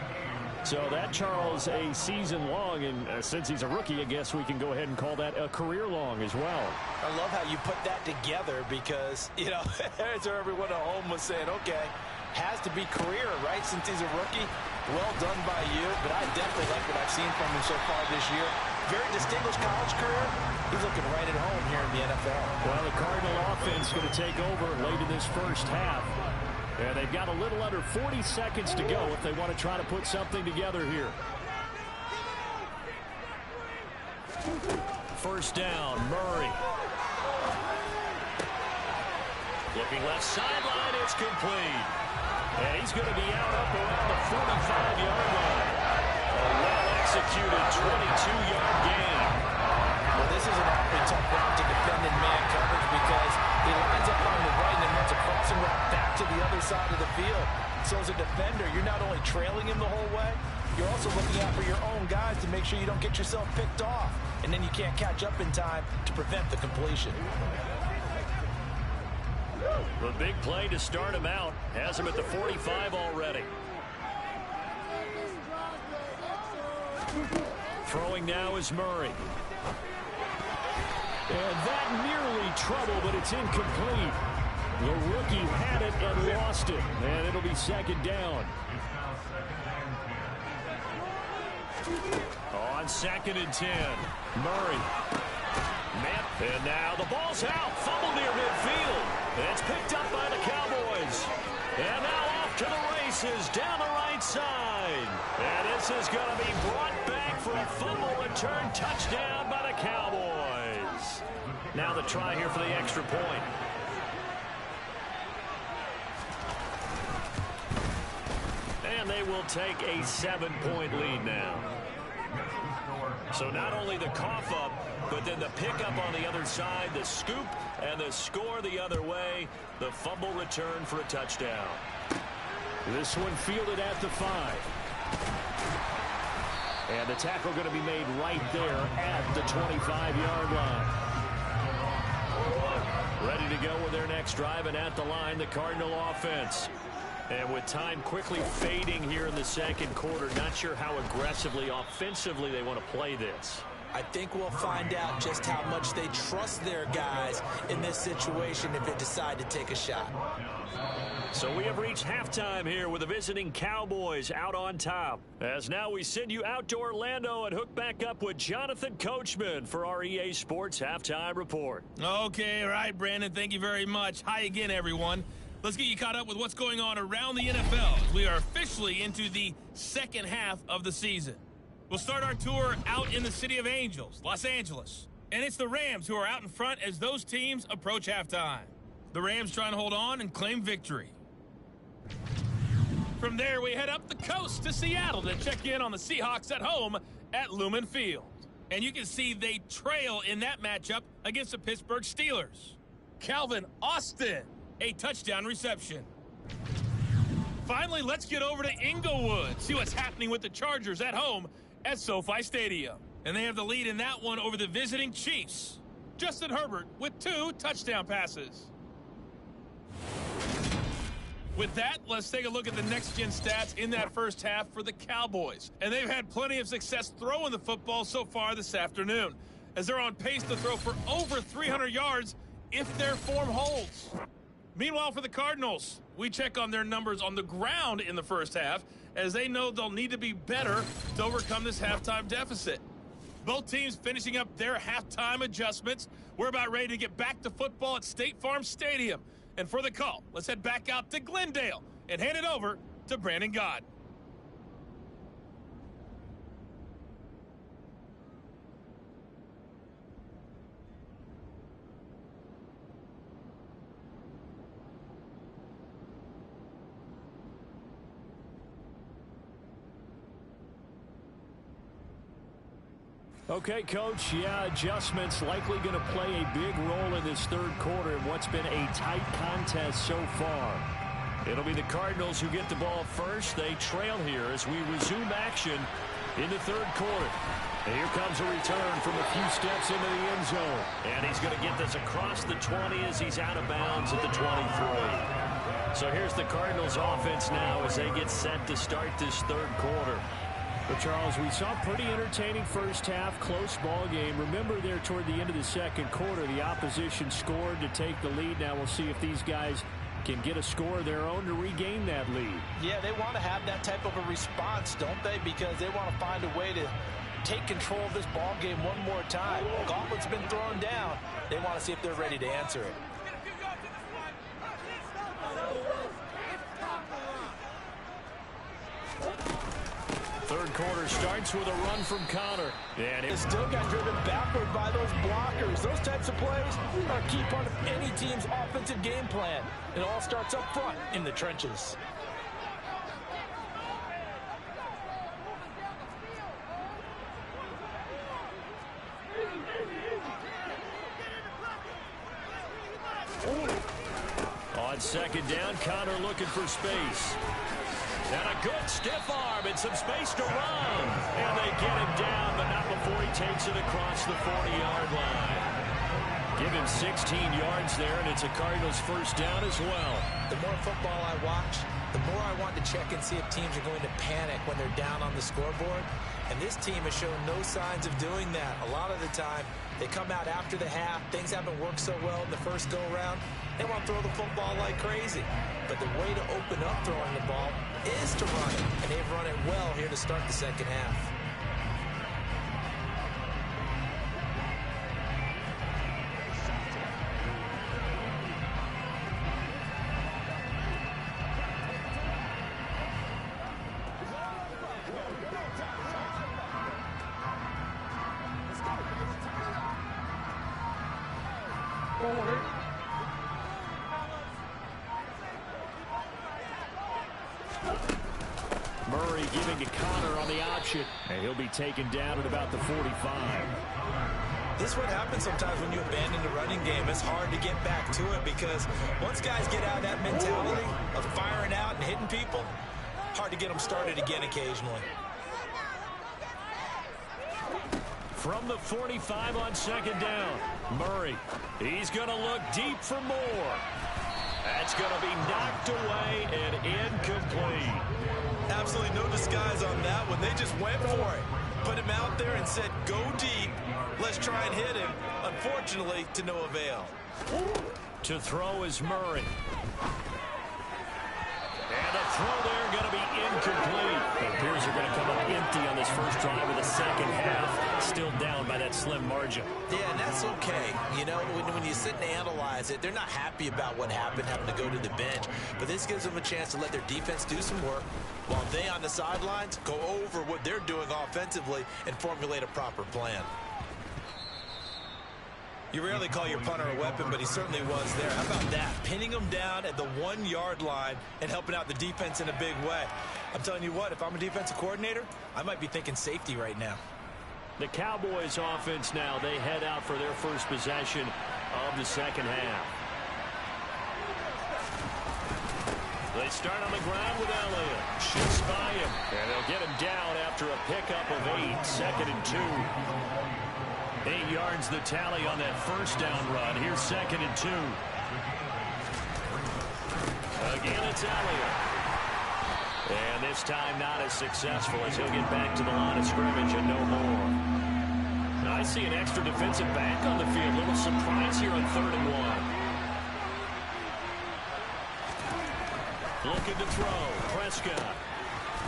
So that, Charles, a season long, and since he's a rookie, I guess we can go ahead and call that a career long as well. I love how you put that together because, you know, as everyone at home was saying, okay, has to be career, right, since he's a rookie. Well done by you, but I definitely like what I've seen from him so far this year. Very distinguished college career. He's looking right at home here in the NFL. Well, the Cardinal offense going to take over late in this first half. And they've got a little under 40 seconds to go if they want to try to put something together here. First down, Murray. Looking left sideline, it's complete. And he's going to be out up around the 45-yard line. A well-executed 22-yard gain. Well, this is an awfully tough route to defend in man coverage because he lines up on the right and then runs a crossing route back to the other side of the field. So as a defender, you're not only trailing him the whole way, you're also looking out for your own guys to make sure you don't get yourself picked off. And then you can't catch up in time to prevent the completion. The big play to start him out has him at the 45 already. Throwing now is Murray. And that nearly trouble, but it's incomplete. The rookie had it and lost it. And it'll be second down. On second and 10, Murray. And now the ball's out. Fumble near midfield. And it's picked up by the Cowboys. And now off to the races down the right side. And this is going to be brought back for a fumble return touchdown by the Cowboys. Now the try here for the extra point. And they will take a 7-point lead now. So not only the cough up, but then the pickup on the other side, the scoop, and the score the other way. The fumble return for a touchdown. This one fielded at the 5. And the tackle going to be made right there at the 25-yard line. Ready to go with their next drive, and at the line, the Cardinal offense. And with time quickly fading here in the second quarter, not sure how aggressively, offensively they want to play this. I think we'll find out just how much they trust their guys in this situation if they decide to take a shot. So we have reached halftime here with the visiting Cowboys out on top. As now we send you out to Orlando and hook back up with Jonathan Coachman for our EA Sports Halftime Report. Okay, all right, Brandon, thank you very much. Hi again, everyone. Let's get you caught up with what's going on around the NFL as we are officially into the second half of the season. We'll start our tour out in the City of Angels, Los Angeles. And it's the Rams who are out in front as those teams approach halftime. The Rams trying to hold on and claim victory. From there, we head up the coast to Seattle to check in on the Seahawks at home at Lumen Field. And you can see they trail in that matchup against the Pittsburgh Steelers. Calvin Austin, a touchdown reception. Finally, let's get over to Inglewood, see what's happening with the Chargers at home at SoFi Stadium. And they have the lead in that one over the visiting Chiefs. Justin Herbert with 2 touchdown passes. With that, let's take a look at the next-gen stats in that first half for the Cowboys. And they've had plenty of success throwing the football so far this afternoon, as they're on pace to throw for over 300 yards if their form holds. Meanwhile, for the Cardinals, we check on their numbers on the ground in the first half, as they know they'll need to be better to overcome this halftime deficit. Both teams finishing up their halftime adjustments. We're about ready to get back to football at State Farm Stadium. And for the call, let's head back out to Glendale and hand it over to Brandon God. Okay, Coach, adjustments likely going to play a big role in this third quarter in what's been a tight contest so far. It'll be the Cardinals who get the ball first. They trail here as we resume action in the third quarter. And here comes a return from a few steps into the end zone. And he's going to get this across the 20 as he's out of bounds at the 23. So here's the Cardinals offense now as they get set to start this third quarter. But, Charles, we saw a pretty entertaining first half, close ball game. Remember there toward the end of the second quarter, the opposition scored to take the lead. Now we'll see if these guys can get a score of their own to regain that lead. Yeah, they want to have that type of a response, don't they? Because they want to find a way to take control of this ball game one more time. The gauntlet's been thrown down. They want to see if they're ready to answer it. Third quarter starts with a run from Connor. And it still got driven backward by those blockers. Those types of plays are a key part of any team's offensive game plan. It all starts up front in the trenches. On second down, Connor looking for space. And a good stiff arm and some space to run. And they get him down, but not before he takes it across the 40-yard line. Give him 16 yards there, and it's a Cardinals first down as well. The more football I watch, the more I want to check and see if teams are going to panic when they're down on the scoreboard. And this team has shown no signs of doing that. A lot of the time, they come out after the half. Things haven't worked so well in the first go-around. They want to throw the football like crazy. But the way to open up throwing the ball is to run it. And they've run it well here to start the second half. Murray giving to Connor on the option. And he'll be taken down at about the 45. This is what happens sometimes when you abandon the running game. It's hard to get back to it because once guys get out of that mentality of firing out and hitting people, hard to get them started again occasionally. From the 45 on second down, Murray. He's going to look deep for more. That's going to be knocked away and incomplete. Absolutely no disguise on that one. They just went for it. Put him out there and said, go deep. Let's try and hit him. Unfortunately, to no avail. To throw is Murray. And the throw there going to be incomplete. The Bears are going to come up empty on this first drive of the second half. Still down by that slim margin. Yeah, and that's okay. You know, when you sit and analyze it, they're not happy about what happened, having to go to the bench. But this gives them a chance to let their defense do some work while they on the sidelines go over what they're doing offensively and formulate a proper plan. You rarely call your punter a weapon, but he certainly was there. How about that? Pinning him down at the 1-yard line and helping out the defense in a big way. I'm telling you what, if I'm a defensive coordinator, I might be thinking safety right now. The Cowboys offense now, they head out for their first possession of the second half. They start on the ground with Elliott. Shoots by him. And they'll get him down after a pickup of 8. Second and 2. 8 yards the tally on that first down run. Here's second and 2. Again, it's Elliott. And this time not as successful as he'll get back to the line of scrimmage and no more. Now I see an extra defensive back on the field. Little surprise here on 3rd and 1. Looking to throw. Prescott.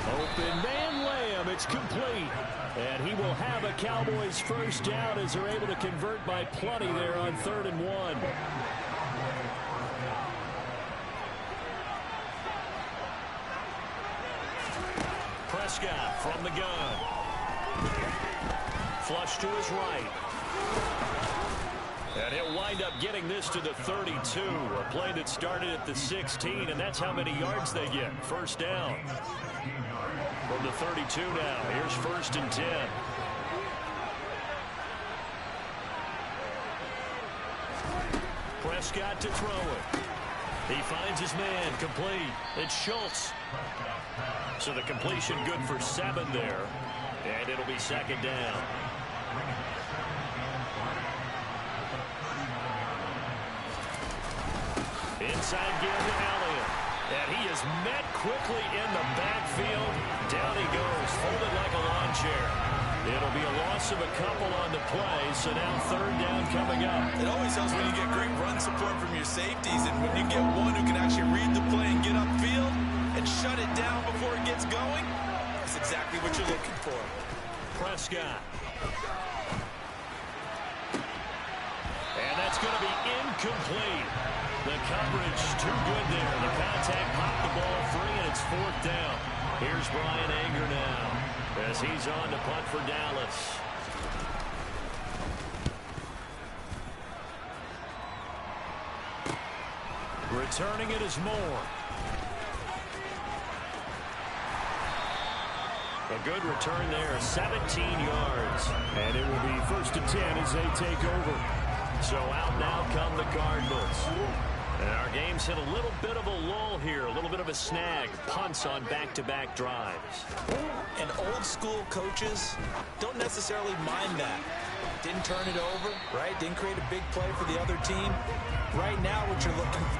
Open man Lamb. It's complete. And he will have a Cowboys first down as they're able to convert by plenty there on 3rd and 1. Prescott from the gun. Flush to his right. And he'll wind up getting this to the 32. A play that started at the 16, and that's how many yards they get. First down. From the 32 now. Here's 1st and 10. Prescott to throw it. He finds his man. Complete. It's Schultz. So the completion good for 7 there. And it'll be 2nd down. Inside give to Elliott. And he is met quickly in the backfield. Down he goes, folded like a lawn chair. It'll be a loss of a couple on the play, so now 3rd down coming up. It always helps when you get great run support from your safeties, and when you get one who can actually read the play and get upfield and shut it down before it gets going, that's exactly what you're looking for. Prescott. And that's going to be incomplete. The coverage too good there. The contact popped the ball free, and it's 4th down. Here's Brian Anger now as he's on to punt for Dallas. Returning it is Moore. A good return there, 17 yards. And it will be 1st and 10 as they take over. So out now come the Cardinals. And our game's hit a little bit of a lull here, a little bit of a snag. Punts on back-to-back drives. And old school coaches don't necessarily mind that. Didn't turn it over, right? Didn't create a big play for the other team. Right now what you're looking for.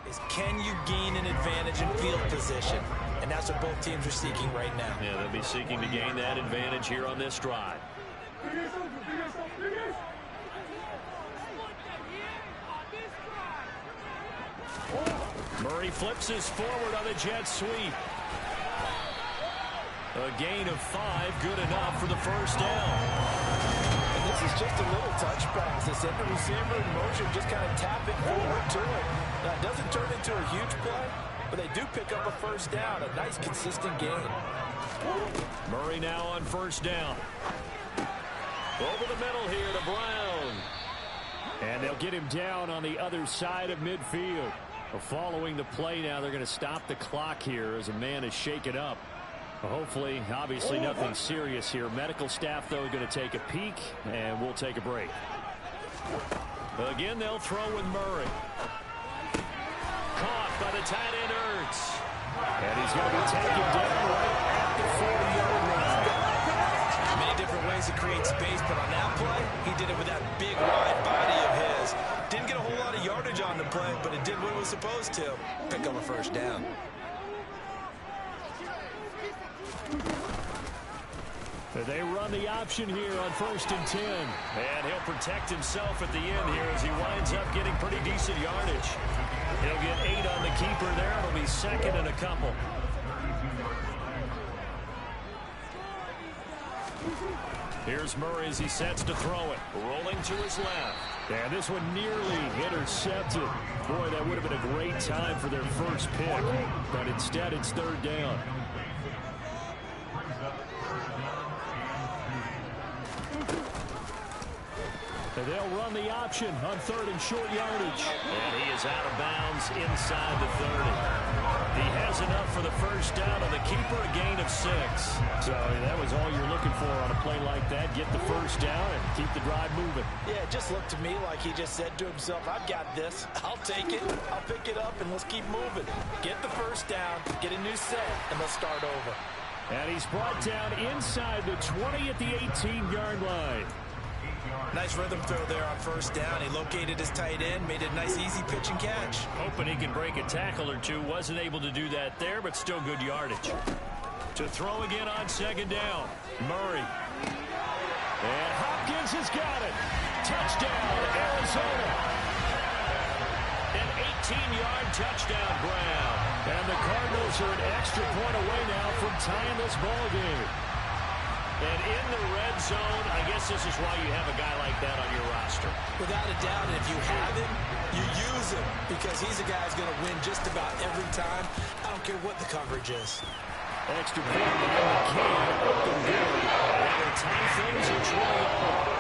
is can you gain an advantage in field position? And that's what both teams are seeking right now. Yeah, they'll be seeking to gain that advantage here on this drive. Murray flips his forward on the jet sweep. A gain of 5, good enough for the first down. And this is just a little touch pass. They send the receiver in motion, just kind of tap it forward to it. Now, it doesn't turn into a huge play, but they do pick up a first down. A nice, consistent gain. Murray now on first down. Over the middle here to Brown. And they'll get him down on the other side of midfield. Following the play now, they're going to stop the clock here as a man is shaken up. Hopefully, obviously nothing serious here. Medical staff, though, going to take a peek, and we'll take a break. Again, they'll throw with Murray. Caught by the tight end, Ertz. And he's going to be taken down right at the 40-yard line. Many different ways to create space, but on that play, he did it with that big wide body of his. Didn't get a whole lot of yardage on the play, but it did what it was supposed to. Pick up a first down. They run the option here on 1st and 10. And he'll protect himself at the end here as he winds up getting pretty decent yardage. He'll get 8 on the keeper there. It'll be 2nd and a couple. Here's Murray as he sets to throw it. Rolling to his left. And this one nearly intercepted. Boy, that would have been a great time for their first pick. But instead, it's 3rd down. They'll run the option on 3rd and short yardage. And he is out of bounds inside the 30. He has enough for the first down on the keeper, a gain of 6. So that was all you're looking for on a play like that. Get the first down and keep the drive moving. Yeah, it just looked to me like he just said to himself, I've got this. I'll take it. I'll pick it up, and let's keep moving. Get the first down, get a new set, and let's start over. And he's brought down inside the 20 at the 18-yard line. Nice rhythm throw there on first down. He located his tight end, made it a nice, easy pitch and catch. Hoping he can break a tackle or two. Wasn't able to do that there, but still good yardage. To throw again on 2nd down. Murray. And Hopkins has got it. Touchdown, Arizona. An 18-yard touchdown, Brown. And the Cardinals are an extra point away now from tying this ball game. And in the red zone, I guess this is why you have a guy like that on your roster. Without a doubt, and if you have him, you use him because he's a guy who's going to win just about every time. I don't care what the coverage is. Extra point by McCann. Open good. And the tie things are truly on.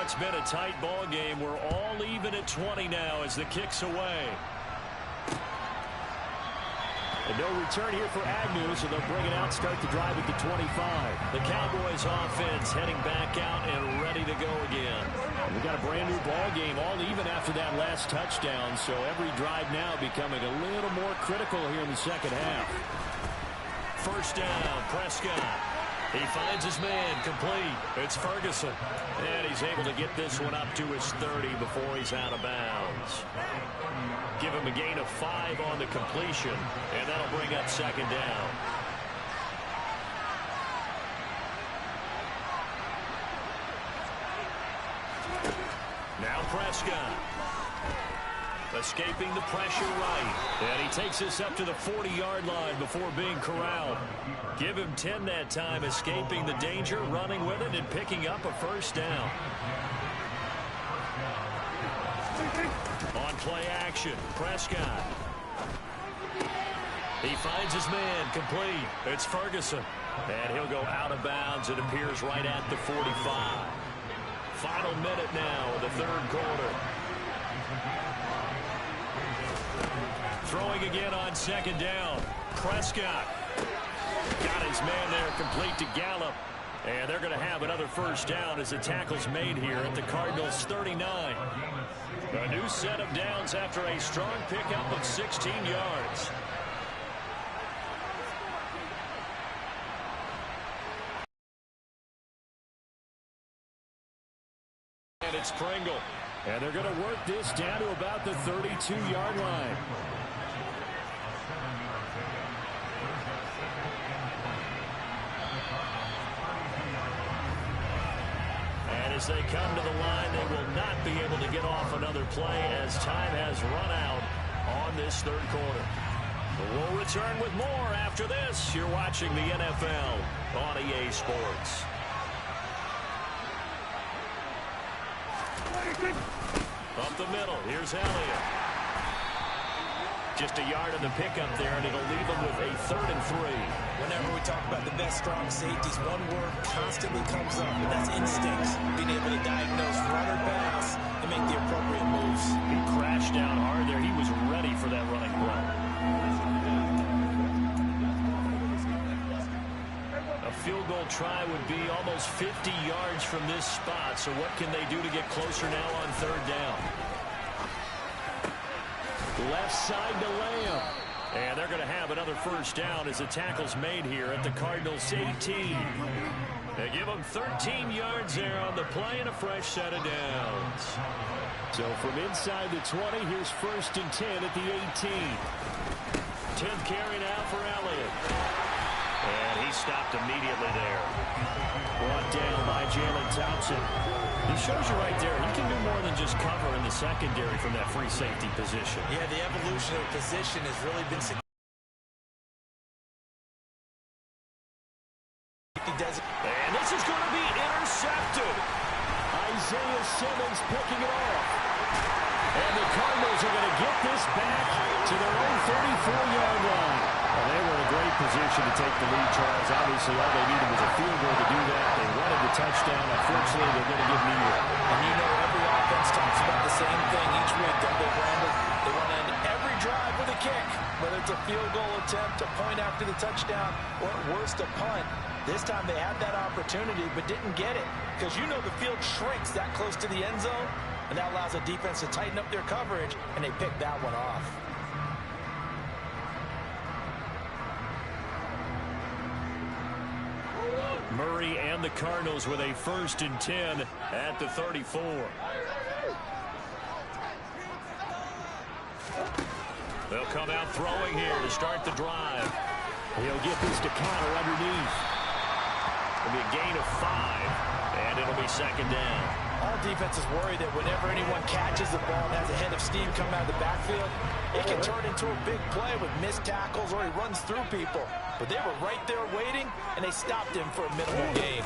it's been a tight ball game. We're all even at 20 now as the kick's away. And no return here for Agnew, so they'll bring it out, start the drive at the 25. The Cowboys offense heading back out and ready to go again. And we've got a brand new ball game, all even after that last touchdown, so every drive now becoming a little more critical here in the second half. First down, Prescott. He finds his man, complete. It's Ferguson. And he's able to get this one up to his 30 before he's out of bounds. Give him a gain of 5 on the completion, and that'll bring up second down. Now Prescott. Escaping the pressure right. And he takes this up to the 40-yard line before being corralled. Give him 10 that time, escaping the danger, running with it, and picking up a first down. On play action, Prescott. He finds his man, complete. It's Ferguson. And he'll go out of bounds. It appears right at the 45. Final minute now of the third quarter. Throwing again on second down. Prescott got his man there, complete to Gallup. And they're going to have another first down as the tackle's made here at the Cardinals' 39. A new set of downs after a strong pickup of 16 yards. And it's Pringle. And they're going to work this down to about the 32-yard line. And as they come to the line, they will not be able to get off another play as time has run out on this third quarter. We'll return with more after this. You're watching the NFL on EA Sports. Up the middle, here's Elliott. Just a yard of the pickup there, and it'll leave him with a 3rd and 3. Whenever we talk about the best strong safeties, one word constantly comes up, and that's instincts. Being able to diagnose run or pass and make the appropriate moves. He crashed down hard there. He was ready for that running play. A field goal try would be almost 50 yards from this spot, so what can they do to get closer now on third down? Left side to Lamb. And they're going to have another first down as the tackle's made here at the Cardinals' 18. They give them 13 yards there on the play and a fresh set of downs. So from inside the 20, here's 1st and 10 at the 18. 10th carry now for Elliott. And he stopped immediately there. Brought down by Jalen Thompson. He shows you right there, he can do more than just cover in the secondary from that free safety position. Yeah, the evolution of position has really been significant. And this is going to be intercepted. Isaiah Simmons picking it off. And the Cardinals are going to get this back to their own 34-yard line. Well, they were in a great position to take the lead, Charles. Obviously, all they needed was a field goal to do that. They wanted the touchdown. Unfortunately, they're going to give neither. And you know every offense talks about the same thing each week, don't they, Brandon? They want to end every drive with a kick, whether it's a field goal attempt, a point after the touchdown, or at worst, a punt. This time they had that opportunity but didn't get it because you know the field shrinks that close to the end zone, and that allows the defense to tighten up their coverage, and they picked that one off. Murray and the Cardinals with a 1st and 10 at the 34. They'll come out throwing here to start the drive. He'll get this to Connor underneath. It'll be a gain of 5, and it'll be second down. All defenses worry that whenever anyone catches the ball and has a head of steam coming out of the backfield, it can turn into a big play with missed tackles or he runs through people. But they were right there waiting, and they stopped him for a minimal gain.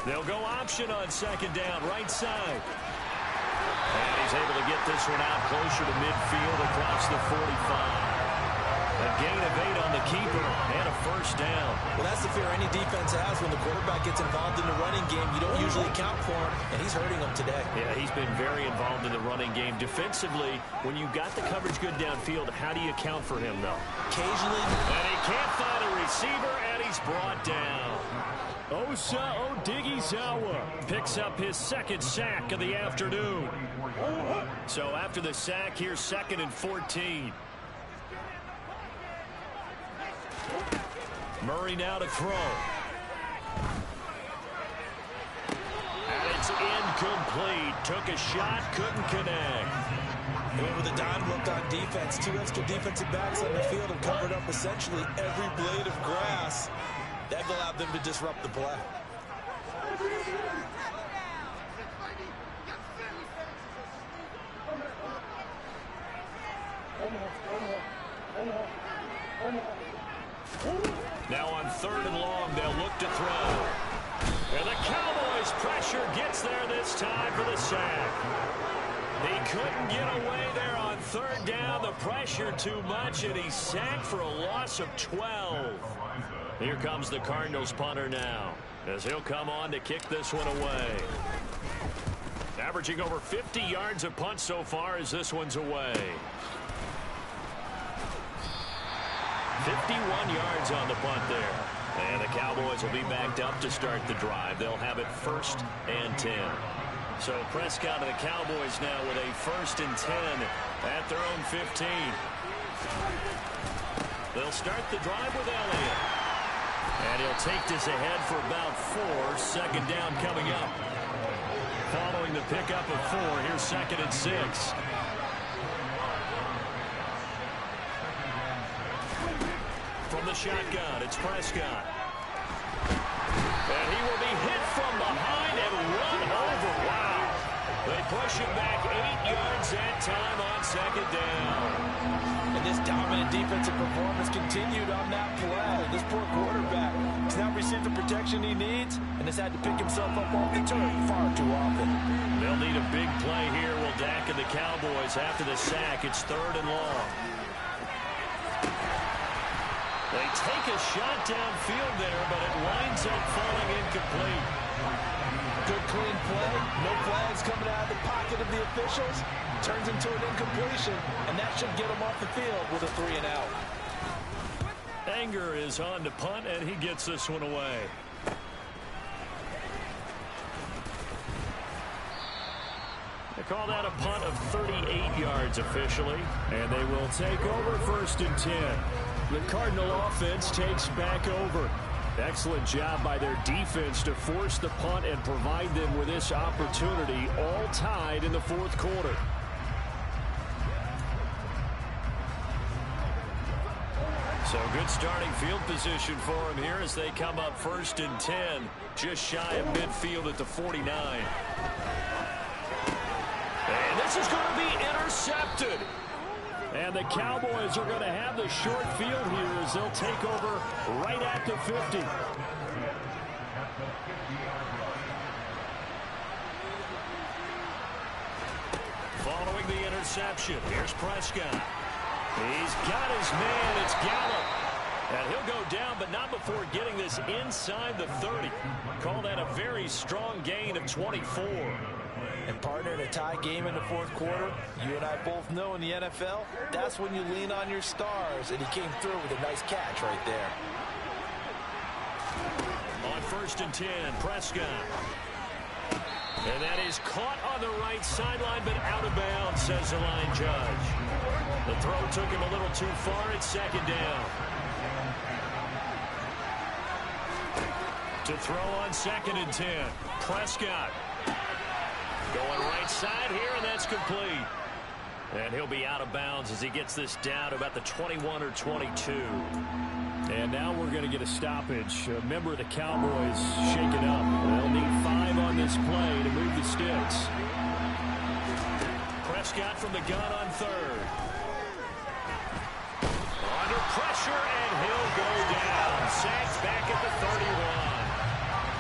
They'll go option on second down, right side. And he's able to get this one out closer to midfield across the 45. A gain of 8 on the keeper and a first down. Well, that's the fear any defense has when the quarterback gets involved in the running game. You don't usually account for him, and he's hurting them today. Yeah, he's been very involved in the running game. Defensively, when you got the coverage good downfield, how do you account for him, though? Occasionally. And he can't find a receiver, and he's brought down. Osa Odighizuwa picks up his second sack of the afternoon. So after the sack, here's 2nd and 14. Murray now to throw. And it's incomplete. Took a shot, couldn't connect. Went with a dime look on defense. 2 extra defensive backs on the field have covered up essentially every blade of grass. That allowed them to disrupt the play. Now on 3rd and long, they'll look to throw. And the Cowboys' pressure gets there this time for the sack. He couldn't get away there on 3rd down. The pressure too much, and he's sacked for a loss of 12. Here comes the Cardinals punter now, as he'll come on to kick this one away. Averaging over 50 yards a punt so far as this one's away. 51 yards on the punt there. And the Cowboys will be backed up to start the drive. They'll have it 1st and 10. So Prescott and the Cowboys now with a 1st and 10 at their own 15. They'll start the drive with Elliott. And he'll take this ahead for about 4. 2nd down coming up. Following the pickup of 4, here's 2nd and 6. From the shotgun, it's Prescott. And he will be hit from behind and run over. Wow. They push him back 8 yards that time on 2nd down. And this dominant defensive performance continued on that play. This poor quarterback has not received the protection he needs and has had to pick himself up off the turf far too often. They'll need a big play here. Will Dak and the Cowboys after the sack. It's 3rd and long. They take a shot downfield there, but it winds up falling incomplete. Good clean play. No flags coming out of the pocket of the officials. Turns into an incompletion, and that should get him off the field with a 3 and out. Anger is on to punt, and he gets this one away. They call that a punt of 38 yards officially, and they will take over 1st and 10. The Cardinal offense takes back over. Excellent job by their defense to force the punt and provide them with this opportunity, all tied in the 4th quarter. So good starting field position for him here as they come up 1st and 10, just shy of midfield at the 49. And this is going to be intercepted. And the Cowboys are going to have the short field here as they'll take over right at the 50. Following the interception, here's Prescott. He's got his man. It's Gallup. And he'll go down, but not before getting this inside the 30. Call that a very strong gain of 24. And partner, in a tie game in the 4th quarter, you and I both know in the NFL, that's when you lean on your stars. And he came through with a nice catch right there. On 1st and 10, Prescott. And that is caught on the right sideline, but out of bounds, says the line judge. The throw took him a little too far. It's 2nd down. To throw on 2nd and 10, Prescott. Going right side here, and that's complete. And he'll be out of bounds as he gets this down to about the 21 or 22. And now we're going to get a stoppage. A member of the Cowboys shaken up. They'll need 5 on this play to move the sticks. Prescott from the gun on 3rd. Under pressure, and he'll go down. Sacked back at the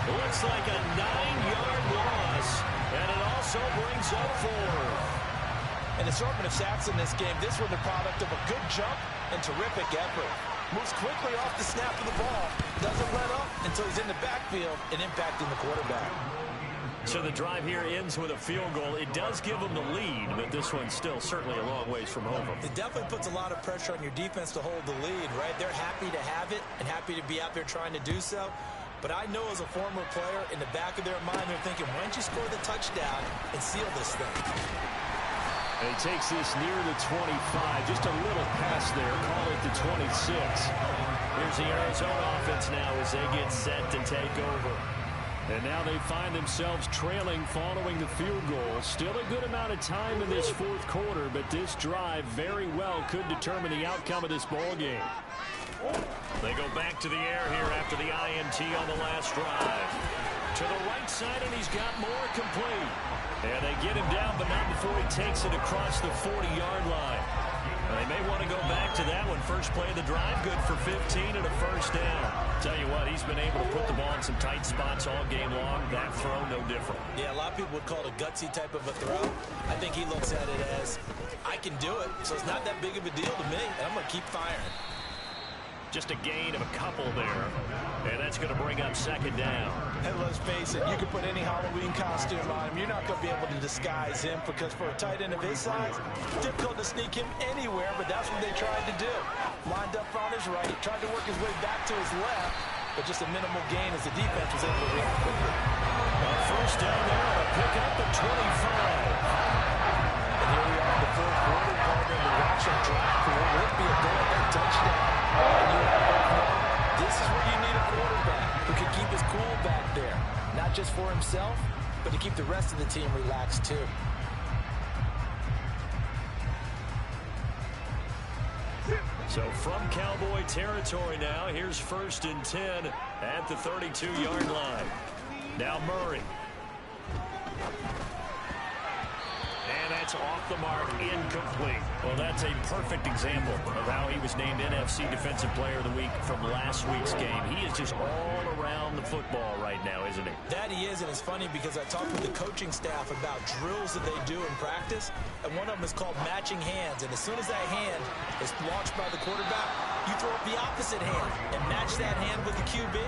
31. Looks like a 9-yard loss. And it also brings up 4. An assortment of sacks in this game. This one the product of a good jump and terrific effort. Moves quickly off the snap of the ball. Doesn't let up until he's in the backfield and impacting the quarterback. So the drive here ends with a field goal. It does give them the lead, but this one's still certainly a long ways from home. It definitely puts a lot of pressure on your defense to hold the lead, right? They're happy to have it and happy to be out there trying to do so. But I know as a former player, in the back of their mind, they're thinking, why don't you score the touchdown and seal this thing? And he takes this near the 25. Just a little pass there. Call it the 26. Here's the Arizona offense now as they get set to take over. And now they find themselves trailing following the field goal. Still a good amount of time in this fourth quarter, but this drive very well could determine the outcome of this ball game. They go back to the air here after the INT on the last drive. To the right side, and he's got more complete. And they get him down, but not before he takes it across the 40-yard line. They may want to go back to that one. First play of the drive, good for 15 and a first down. Tell you what, he's been able to put the ball in some tight spots all game long. That throw, no different. Yeah, a lot of people would call it a gutsy type of a throw. I think he looks at it as, I can do it, so it's not that big of a deal to me, and I'm going to keep firing. Just a gain of a couple there, and that's going to bring up second down. And let's face it, you can put any Halloween costume on him. You're not going to be able to disguise him because for a tight end of his size, difficult to sneak him anywhere, but that's what they tried to do. Lined up on his right, tried to work his way back to his left, but just a minimal gain as the defense was able to react quickly. First down there, a pick up at 25. And here we are in the fourth quarter, partner in the Washington drive. Will it be a go-ahead touchdown? And you know, this is where you need a quarterback who can keep his cool back there. Not just for himself, but to keep the rest of the team relaxed too. So from Cowboy territory now, here's 1st and 10 at the 32-yard line. Now Murray. And that's off the mark, incomplete. Well, that's a perfect example of how he was named NFC Defensive Player of the Week from last week's game. He is just all around the football right now, isn't he? That he is, and it's funny because I talked with the coaching staff about drills that they do in practice, and one of them is called matching hands. And as soon as that hand is launched by the quarterback, you throw up the opposite hand and match that hand with the QB,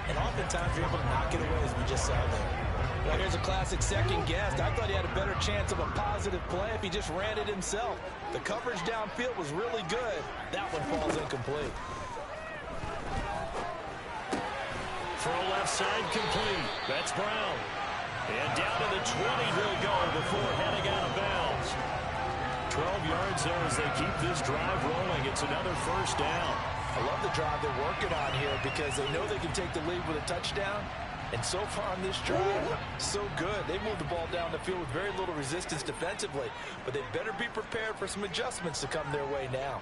and oftentimes you're able to knock it away, as we just saw there. Well, here's a classic second guess. I thought he had a better chance of a positive play if he just ran it himself. The coverage downfield was really good. That one falls incomplete. Throw left side complete. That's Brown. And down to the 20 he'll go before heading out of bounds. 12 yards there as they keep this drive rolling. It's another first down. I love the drive they're working on here because they know they can take the lead with a touchdown. And so far on this drive, so good. They moved the ball down the field with very little resistance defensively. But they better be prepared for some adjustments to come their way now.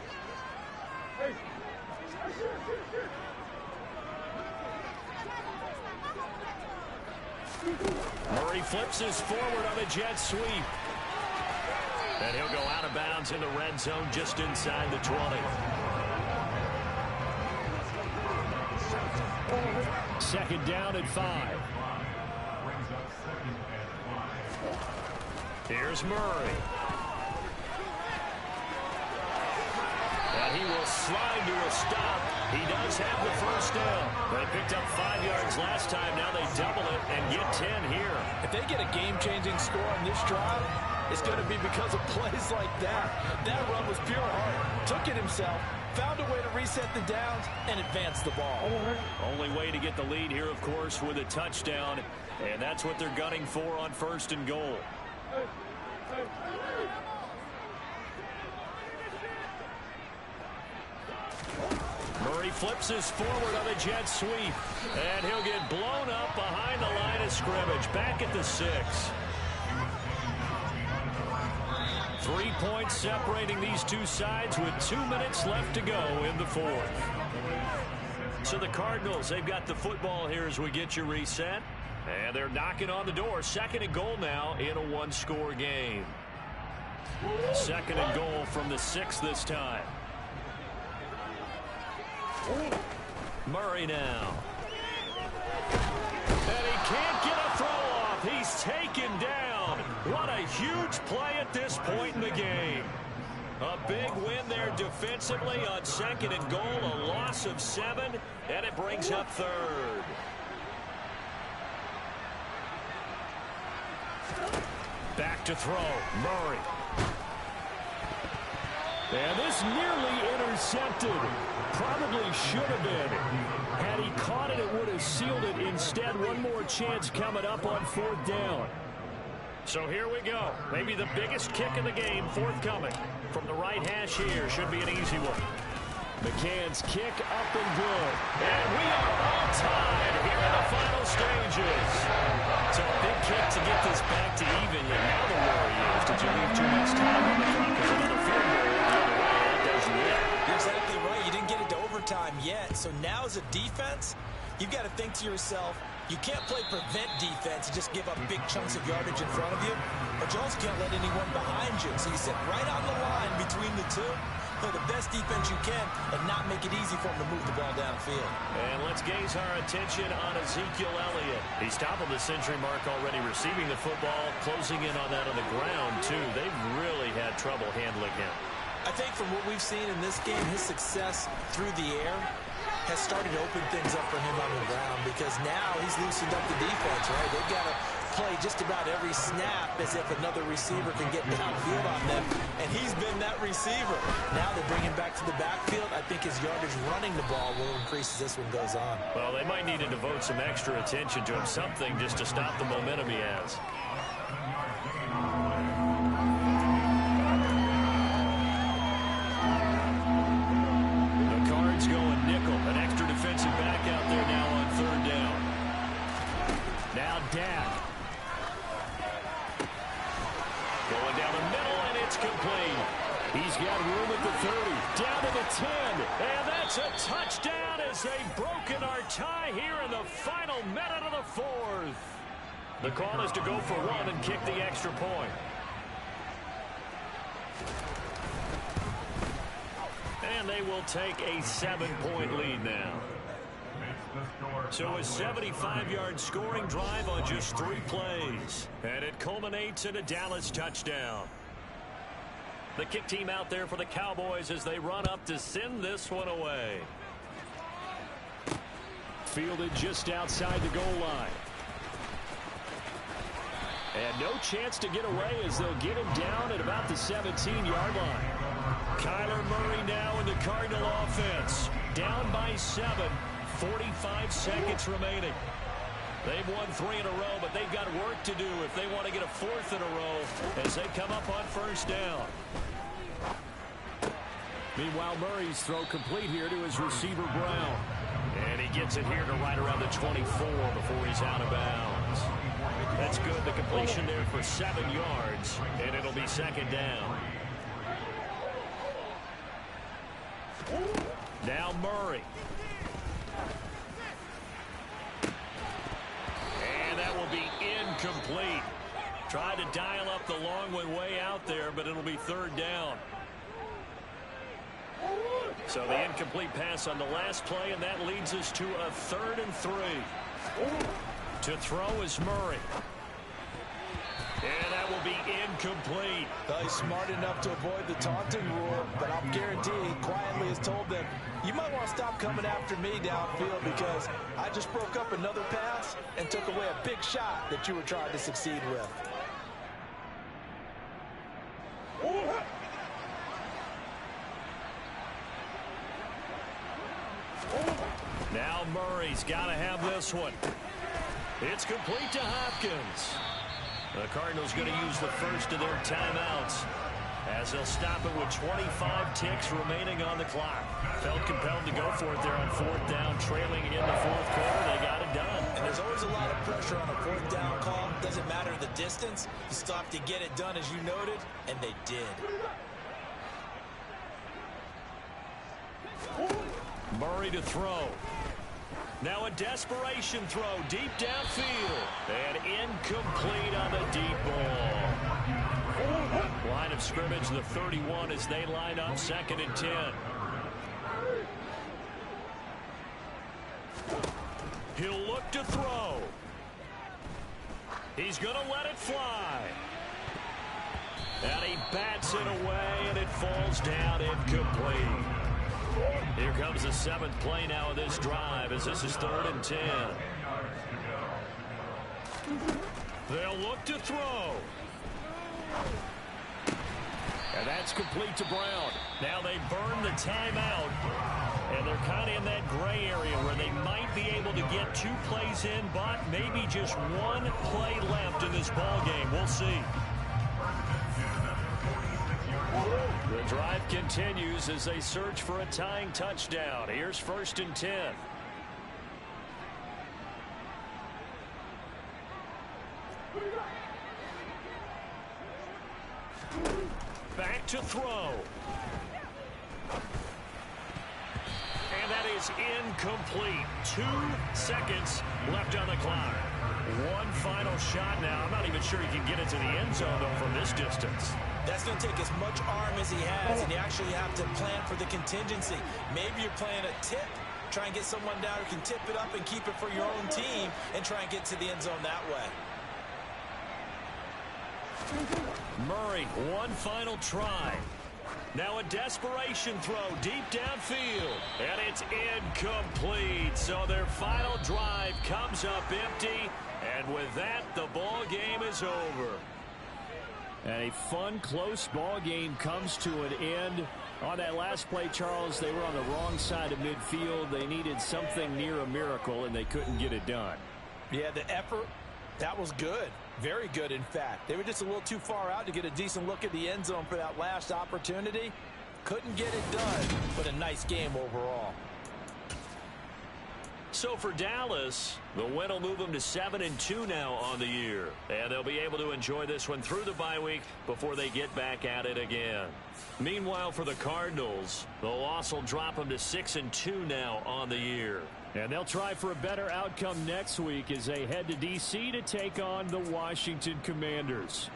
Murray flips his forward on a jet sweep. And he'll go out of bounds in the red zone just inside the 20. Second down at 5. Here's Murray. And he will slide to a stop. He does have the first down. They picked up 5 yards last time. Now they double it and get 10 here. If they get a game-changing score on this drive, it's going to be because of plays like that. That run was pure heart. Took it himself, found a way to reset the downs, and advance the ball. Only way to get the lead here, of course, with a touchdown. And that's what they're gunning for on 1st and goal. Murray flips his forward on a jet sweep. And he'll get blown up behind the line of scrimmage. Back at the 6. 3 points separating these two sides with 2 minutes left to go in the 4th. So the Cardinals, they've got the football here as we get you reset. And they're knocking on the door. 2nd and goal now in a one-score game. 2nd and goal from the 6 this time. Murray now. And he can't get a throw off. He's taken down. What a huge play at this point in the game. A big win there defensively on 2nd and goal, a loss of 7, and it brings up 3rd. Back to throw, Murray. And this nearly intercepted. Probably should have been. Had he caught it, it would have sealed it. Instead, one more chance coming up on 4th down. So here we go. Maybe the biggest kick of the game forthcoming. From the right hash here. Should be an easy one. McCann's kick up and good. And we are all tied here in the final stages. So a big kick to get this back to even. And now the worry is, did you leave too much time on the clock? Because another field goal the other way, that doesn't work. You're exactly right. You didn't get it to overtime yet. So now as a defense, you've got to think to yourself, you can't play prevent defense and just give up big chunks of yardage in front of you, but you also can't let anyone behind you. So you sit right on the line between the two, play the best defense you can, and not make it easy for them to move the ball downfield. And let's gaze our attention on Ezekiel Elliott. He's topping the century mark already, receiving the football, closing in on that on the ground, too. They've really had trouble handling him. I think from what we've seen in this game, his success through the air has started to open things up for him on the ground, because now he's loosened up the defense, right? They've got to play just about every snap as if another receiver can get downfield on them, and he's been that receiver. Now they bring him back to the backfield. I think his yardage running the ball will increase as this one goes on. Well, they might need to devote some extra attention to him, something just to stop the momentum he has. Going nickel, an extra defensive back out there now on 3rd down. Now Dak. Going down the middle, and it's complete. He's got room at the 30, down to the 10. And that's a touchdown as they've broken our tie here in the final minute of the 4th. The call is to go for 1 and kick the extra point. And they will take a 7-point lead now. So a 75-yard scoring drive on just 3 plays. And it culminates in a Dallas touchdown. The kick team out there for the Cowboys as they run up to send this one away. Fielded just outside the goal line. And no chance to get away as they'll get him down at about the 17-yard line. Kyler Murray now in the Cardinal offense. Down by 7. 45 seconds remaining. They've won 3 in a row, but they've got work to do if they want to get a 4th in a row as they come up on 1st down. Meanwhile, Murray's throw complete here to his receiver, Brown. And he gets it here to right around the 24 before he's out of bounds. That's good. The completion there for 7 yards, and it'll be 2nd down. Now Murray. And that will be incomplete. Tried to dial up the long one way out there, but it'll be 3rd down. So the incomplete pass on the last play, and that leads us to a 3rd and 3. To throw is Murray. And that will be incomplete. Well, he's smart enough to avoid the taunting rule, but I'll guarantee he quietly has told them, you might want to stop coming after me downfield because I just broke up another pass and took away a big shot that you were trying to succeed with. Now Murray's got to have this one. It's complete to Hopkins. The Cardinals going to use the first of their timeouts as they'll stop it with 25 ticks remaining on the clock. Felt compelled to go for it there on 4th down, trailing in the 4th quarter. They got it done. And there's always a lot of pressure on a 4th down call. Doesn't matter the distance. You still have to get it done, as you noted, and they did. Murray to throw. Now a desperation throw deep downfield. And incomplete on the deep ball. Line of scrimmage, the 31 as they line up 2nd and 10. He'll look to throw. He's going to let it fly. And he bats it away, and it falls down incomplete. Here comes the 7th play now of this drive as this is 3rd and 10. They'll look to throw. And that's complete to Brown. Now they burn the timeout. And they're kind of in that gray area where they might be able to get 2 plays in, but maybe just 1 play left in this ball game. We'll see. The drive continues as they search for a tying touchdown. Here's 1st and 10. Back to throw. And that is incomplete. 2 seconds left on the clock. One final shot now. I'm not even sure he can get into the end zone, though, from this distance. That's going to take as much arm as he has, and you actually have to plan for the contingency. Maybe you're playing a tip. Try and get someone down who can tip it up and keep it for your own team and try and get to the end zone that way. Murray, one final try. Now a desperation throw deep downfield. And it's incomplete. So their final drive comes up empty. And with that, the ball game is over. And a fun, close ball game comes to an end. On that last play, Charles, they were on the wrong side of midfield. They needed something near a miracle, and they couldn't get it done. Yeah, the effort, that was good. Very good, in fact. They were just a little too far out to get a decent look at the end zone for that last opportunity. Couldn't get it done, but a nice game overall. So for Dallas, the win will move them to 7-2 now on the year. And they'll be able to enjoy this one through the bye week before they get back at it again. Meanwhile, for the Cardinals, the loss will drop them to 6-2 now on the year. And they'll try for a better outcome next week as they head to D.C. to take on the Washington Commanders.